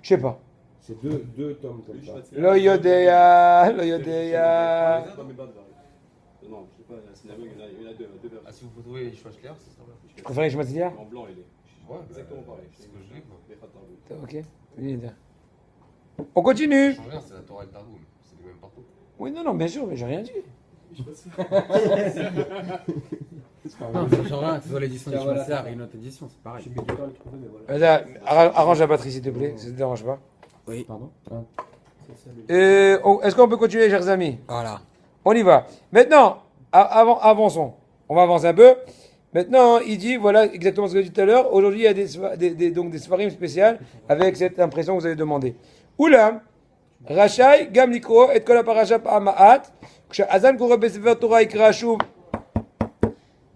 Speaker 2: Je sais pas.
Speaker 3: C'est deux tomes comme ça.
Speaker 2: Lo yodeya, lo yodeya.
Speaker 6: Dans mes bases, j'arrive. Non, je sais pas, scénario, il y en a deux
Speaker 5: Ah,
Speaker 6: versions.
Speaker 5: si vous pouvez trouver Yeshua Shliach, ça sera bien.
Speaker 2: Je préfère les Shmatziliah?
Speaker 6: En blanc, il est.
Speaker 5: Ouais,
Speaker 6: Exactement pareil.
Speaker 5: C'est ce que je lis, quoi.
Speaker 6: Les Khatar, oui.
Speaker 2: Ok. On continue.
Speaker 5: Ça change rien, c'est la Torah et le Targum. C'est les mêmes partout.
Speaker 2: Oui, non, bien sûr, mais j'ai rien dit.
Speaker 1: Non, ça change rien, que ce soit l'édition du Schweitzer et une autre édition, c'est pareil.
Speaker 4: Je sais plus du temps le trouver, mais voilà.
Speaker 2: Vas-y, arrange la batterie s'il te plaît, ça te dérange pas.
Speaker 3: Pardon?
Speaker 4: C'est ça, le-
Speaker 2: Est-ce qu'on peut continuer, chers amis?
Speaker 1: Voilà.
Speaker 2: On y va. Maintenant, avançons. On va avancer un peu. Maintenant, il dit, voilà exactement ce que j'ai dit tout à l'heure. Aujourd'hui, il y a donc des svarim spéciales avec cette impression que vous avez demandé. Oula, Rachai, Gam Likro, et Kol HaParasha Pa'ama'at, כשהאזן קורא בספר תורה יקרא שוב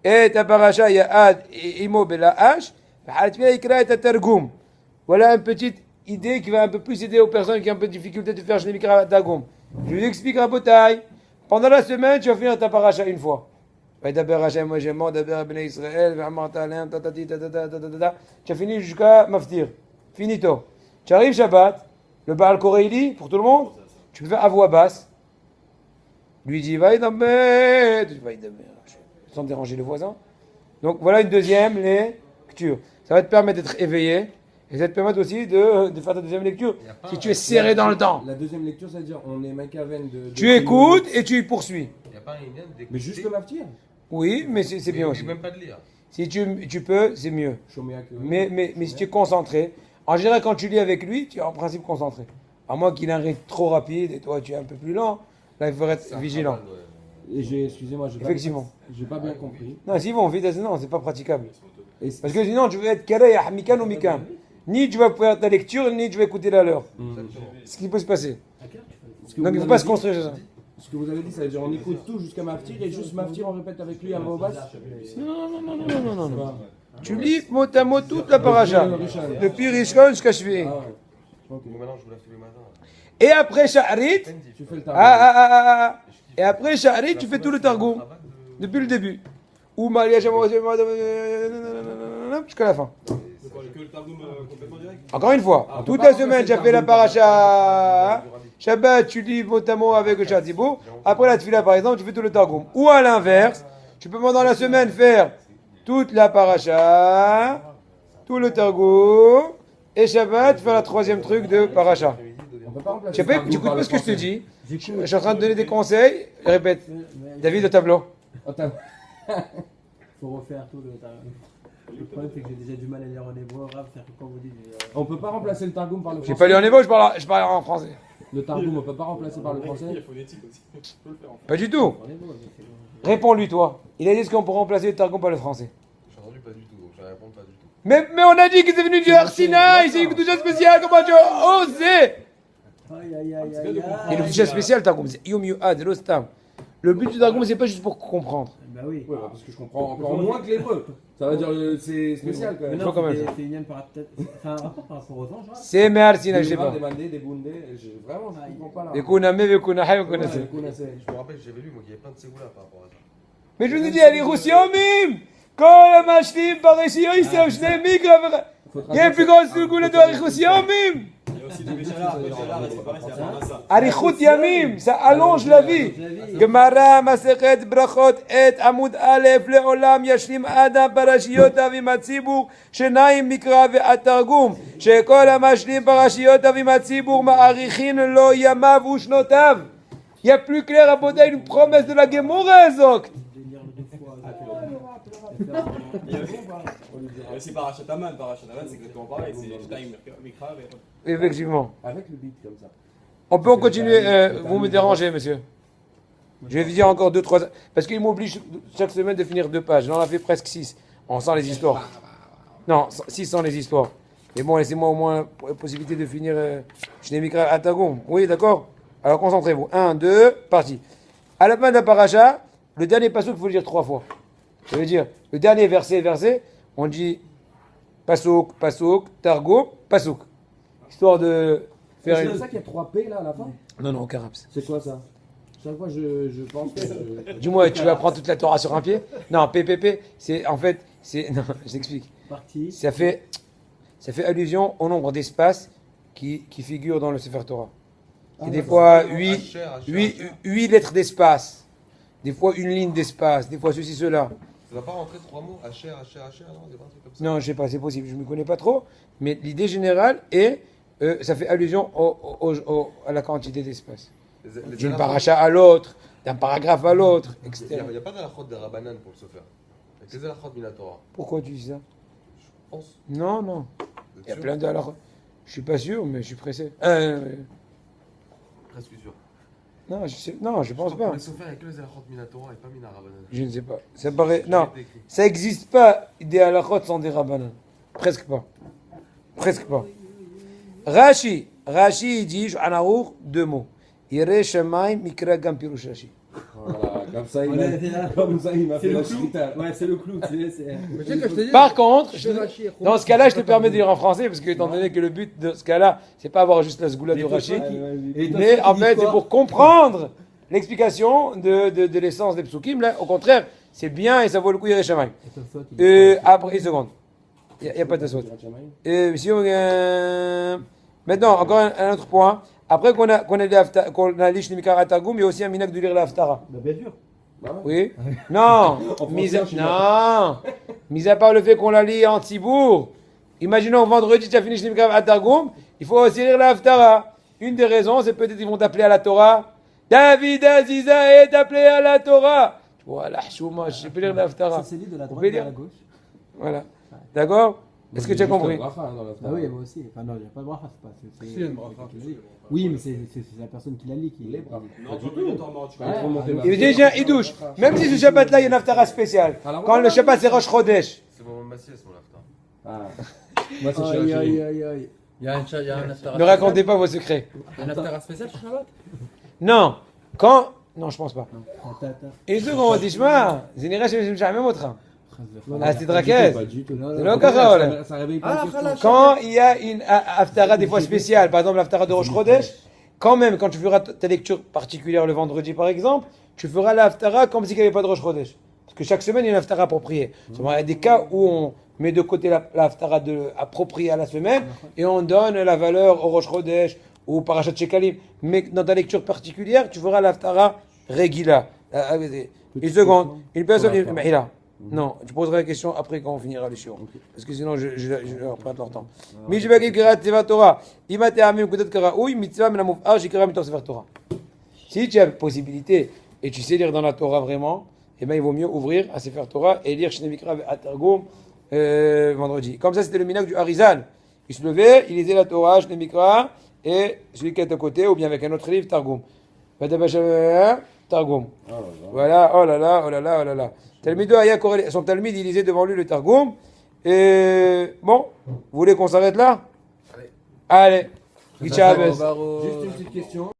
Speaker 2: את הפרשה יעד עמו בלעש, ואחר תפילה יקרא את התרגום. Voilà une petite idée qui va un peu plus aider aux personnes qui ont un peu de difficulté de faire Shnei Mikra Tagum. Je vous explique un peu taille. Pendant la semaine, tu vas finir ta paracha une fois. Tu as fini jusqu'à Maftir. Finito. Tu arrives Shabbat, le Baal Koreili, pour tout le monde, tu peux faire à voix basse. Lui dit, va y damer, sans déranger les voisins. Donc voilà une deuxième lecture. Ça va te permettre d'être éveillé. Et ça va te permettre aussi de faire ta deuxième lecture. Si tu es serré dans le temps.
Speaker 3: La deuxième lecture, ça veut dire on est Makaven
Speaker 2: Tu écoutes et tu poursuis.
Speaker 5: Il n'y a pas un lien d'écouter.
Speaker 3: Mais juste le maftir.
Speaker 2: Oui, mais c'est bien aussi.
Speaker 5: Même pas de lire.
Speaker 2: Si tu peux, c'est mieux. Mais si tu es concentré, en général, quand tu lis avec lui, tu es en principe concentré. À moins qu'il ait un rythme trop rapide et toi, tu es un peu plus lent. Là, il faut être vigilant.
Speaker 3: Et excusez-moi,
Speaker 2: Effectivement.
Speaker 3: J'ai pas bien compris.
Speaker 2: Non, si bon, vitesse, non, c'est pas praticable. Parce que sinon, tu veux être carré à Mikan ou Mikan. Ni tu vas faire ta lecture, ni tu vas écouter la leur. Ce qui peut se passer. Donc il ne faut pas se construire ça.
Speaker 3: Ce que vous avez dit, ça veut dire on écoute tout jusqu'à Maftir et juste Maftir, on répète avec lui à voix basse.
Speaker 2: Non. Tu lis mot à mot toute la paracha. Depuis Rishon jusqu'à Shvi.
Speaker 5: Bon, maintenant, je vous lève tous les matins.
Speaker 2: Et après Sha'arit,
Speaker 3: Tu fais le targum.
Speaker 2: et après Sha'arit, tu fais tout le targum. Depuis le début. Ou Maria jusqu'à la fin.
Speaker 6: Que le Targum complètement direct.
Speaker 2: Encore une fois, toute la semaine, j'ai fait la paracha. Shabbat, tu lis mot à mot avec le Shadibou. Après la tefila, par exemple, tu fais tout le targum. Ou à l'inverse, tu peux pendant la semaine faire toute la paracha, tout le targum, et Shabbat, faire la troisième truc de paracha. Tu écoutes pas ce que je te dis. Je suis en train de donner des conseils. Répète. David, au tableau.
Speaker 4: Faut refaire tout le targum. Le problème, c'est que j'ai déjà du mal à lire en hébreu arabe. C'est-à-dire que quand vous dites.
Speaker 3: On peut pas remplacer le Targum par le français.
Speaker 2: J'ai pas lu en hébreu, je parle en français.
Speaker 3: Le Targum, on peut pas remplacer par le français.
Speaker 6: Il y a phonétique aussi. Tu peux le faire en fait.
Speaker 2: Pas du tout. Réponds-lui, toi. Il a dit qu'on peut remplacer le targum par le français.
Speaker 5: J'ai entendu pas du tout, donc je vais répondre pas du tout.
Speaker 2: Mais on a dit que c'est venu du Arsinaï, c'est une Kedusha spéciale, comment tu as osé? Et le Kedusha spécial, targum, c'est Yom Yuad, l'Ostam. Le but du targum, c'est pas juste pour comprendre.
Speaker 4: Bah oui.
Speaker 3: Ouais, parce que je comprends encore moins que l'hébreu. Ça veut dire c'est spécial quand
Speaker 4: Mais
Speaker 3: même.
Speaker 4: non,
Speaker 2: quand même.
Speaker 4: c'est une par peut-être. C'est un rapport par rapport aux anges. hein.
Speaker 2: C'est mais Arsinaï, je sais pas.
Speaker 3: Des bandés, des bundés, vraiment, je comprends pas là.
Speaker 2: Des Kuname, des Kunahay, on connaît ça.
Speaker 5: Je me rappelle, j'avais lu, moi, qu'il y avait plein de ségoula par rapport à ça.
Speaker 2: Mais je vous ai dit, allez, Roussiomim! Quand le machlim par ici, il s'est acheté migra. Il y a plus grand ségoula de Roussiomim!
Speaker 6: Il y a aussi du Béchalar. Béchalar, c'est pareil, c'est à ça.
Speaker 2: Arichut Yamim, ça allonge la vie. Gemara Masechet Brachot et Amud Aleph Leolam Yashlim Adam Parashiyot Avim Hatzibur Shenaim Mikra ve'atargum Shekol HaMashlim Parashiyot Avim Hatzibur Ma'arichin Lo Yamav Ushnotav. Il y a plus clair à Boda une promesse de la Gemara Zok.
Speaker 6: Il y a aussi Parachataman. Parachataman, c'est exactement pareil. C'est Shtaim Mikra.
Speaker 2: Effectivement.
Speaker 3: Avec le beat comme ça.
Speaker 2: On peut continuer, vous me dérangez, monsieur. Je vais vous dire encore 2-3. Parce qu'il m'oblige chaque semaine de finir 2 pages. J'en ai fait presque 6. On sent les histoires. Non, 6 sans les histoires. Mais bon, laissez-moi au moins la possibilité de finir Shnei Mikra Atagum. Oui, d'accord? Alors concentrez-vous. 1, 2, parti. À la fin de la paracha, le dernier passouk, il faut le dire 3 fois. Ça veut dire, le dernier verset, on dit pasouk, pasouk, targum, pasouk. Histoire de faire
Speaker 3: C'est
Speaker 2: une.
Speaker 3: pour ça qu'il y a 3 P là à la fin.
Speaker 2: Non, aucun raps.
Speaker 3: C'est quoi ça? Chaque fois je pense que.
Speaker 2: Dis-moi, tu vas prendre toute la Torah sur un pied? Non, PPP, c'est en fait, c'est. Non, je t'explique.
Speaker 4: Partie.
Speaker 2: Ça fait allusion au nombre d'espaces qui figurent dans le Sefer Torah. Et des fois, 8 lettres d'espace. Des fois, une ligne d'espace. Des fois, ceci, cela.
Speaker 5: Ça va pas rentrer 3 mots? Hacher, non? C'est pas un truc comme ça?
Speaker 2: Non, je sais pas, c'est possible. Je ne me connais pas trop. Mais l'idée générale est. Ça fait allusion à la quantité d'espace. D'une paracha à l'autre, d'un paragraphe à l'autre, etc.
Speaker 5: Il n'y a pas d'alachot de Rabbanan pour le Sofer. Il y a que des alachot Minatora.
Speaker 2: Pourquoi tu dis ça?
Speaker 5: Je pense.
Speaker 2: Non. Il y a plein de alors. Je suis pas sûr, mais je suis pressé.
Speaker 5: Presque sûr.
Speaker 2: Non, je pense pas.
Speaker 5: Les Sofer, il y a que les halachot minatora et pas minarabanan.
Speaker 2: Je ne sais pas. Ça paraît. Non, ça n'existe pas des halachot sans des rabbanan. Presque pas. Presque pas. Rashi il dit, Shulchan Aruch, 2 mots. Yireh Shamayim Mikra Gam Pirush Rashi.
Speaker 3: Voilà, comme ça,
Speaker 4: On
Speaker 3: il
Speaker 4: était là.
Speaker 3: m'a
Speaker 4: C'est
Speaker 3: fait
Speaker 4: le
Speaker 3: la
Speaker 4: clou.
Speaker 3: chita.
Speaker 4: Ouais, c'est le clou. c'est-
Speaker 1: Mais tu sais que je te dis,
Speaker 2: Par contre,
Speaker 1: Rashi et
Speaker 2: dans ce cas-là, je te permets de lire en français, parce que étant donné que le but de ce cas-là, c'est pas avoir juste la sgoula de Rashi,
Speaker 4: Et toi,
Speaker 2: mais
Speaker 4: tu
Speaker 2: en
Speaker 4: dis
Speaker 2: fait,
Speaker 4: quoi
Speaker 2: c'est pour comprendre l'explication de l'essence des psukim. Là, au contraire, c'est bien et ça vaut le coup Yireh Shamayim.
Speaker 4: Et toi, tu dis quoi
Speaker 2: Après, une seconde. Il n'y a pas de saute. Maintenant, encore un autre point. Après qu'on a lu Shnemikar Atargum, il y a aussi un minag de lire la Haftara.
Speaker 4: Bah, bien sûr.
Speaker 2: Oui. Non. Mis à part le fait qu'on la lit en Tzibour, imaginons vendredi, tu as fini Shnemikar Atargum, il faut aussi lire la Haftara. Une des raisons, c'est peut-être qu'ils vont t'appeler à la Torah. David Aziza est appelé à la Torah. Voilà, je peux lire la Haftara.
Speaker 4: Ça, c'est dit de la
Speaker 2: On
Speaker 4: droite
Speaker 2: peut
Speaker 4: vers
Speaker 2: lire.
Speaker 4: la gauche.
Speaker 2: Voilà. D'accord? Est-ce que tu as compris?
Speaker 4: Ah oui, moi aussi. Enfin, non, il n'y a pas de bracha, c'est pas.
Speaker 1: Si, il y a une bracha.
Speaker 4: Oui, mais c'est la personne qui la lit qui.
Speaker 3: Les bras.
Speaker 6: Non, tu obligatoirement, tu
Speaker 3: Pas trop monter ma
Speaker 2: Il veut dire, il douche. Même si ce Shabbat-là, il y a une Haftara spéciale.
Speaker 3: Alors,
Speaker 2: Quand le Shabbat, c'est Rosh Chodesh.
Speaker 5: C'est bon, Massias, mon lafta.
Speaker 3: Ah. Moi, c'est
Speaker 4: Aïe,
Speaker 3: chez
Speaker 4: aïe,
Speaker 3: la
Speaker 4: aïe, aïe.
Speaker 1: il y a un Haftara.
Speaker 2: Ne racontez pas vos secrets.
Speaker 1: Il y a un Haftara spécial sur Shabbat.
Speaker 2: Non. Quand. Non, je pense pas.
Speaker 4: Attends.
Speaker 2: Et seconde, dis-moi. Zénira, je me jamais montré. Ah, c'est
Speaker 3: Pas
Speaker 2: Drakez.
Speaker 3: du tout.
Speaker 2: C'est le Kachol.
Speaker 3: Ça réveille
Speaker 1: Ah,
Speaker 3: pas la question.
Speaker 2: Quand il y a une Haftara des fois spéciale, par exemple l'Haftara de Rosh Chodesh, quand même, quand tu feras ta lecture particulière le vendredi par exemple, tu feras la Haftara comme s'il n'y avait pas de Rosh Chodesh. Parce que chaque semaine, il y a une Haftara appropriée. Seulement, il y a des cas où on met de côté la Haftara appropriée à la semaine et on donne la valeur au Rosh Chodesh ou Parashat Shekalim. Mais dans ta lecture particulière, tu feras la Haftara Regila. Une seconde. Une personne. Mais là. Non, tu poseras la question après quand on finira le shiur. Parce que sinon, je leur prends leur temps. Mais je vais dire Sefer Torah. Si tu as la possibilité et tu sais lire dans la Torah vraiment, eh ben, il vaut mieux ouvrir à Sefer Torah et lire Shnei Mikra Atargum vendredi. Comme ça, c'était le minag du Harizal. Il se levait, il lisait la Torah, Shnei Mikra, et celui qui est à côté, ou bien avec un autre livre, Targum. Targum. Voilà, oh là là, oh là là, oh là là. Son Talmid, il lisait devant lui le Targum. Et bon, vous voulez qu'on s'arrête là? Allez.
Speaker 1: Baruch.
Speaker 3: Juste une petite question.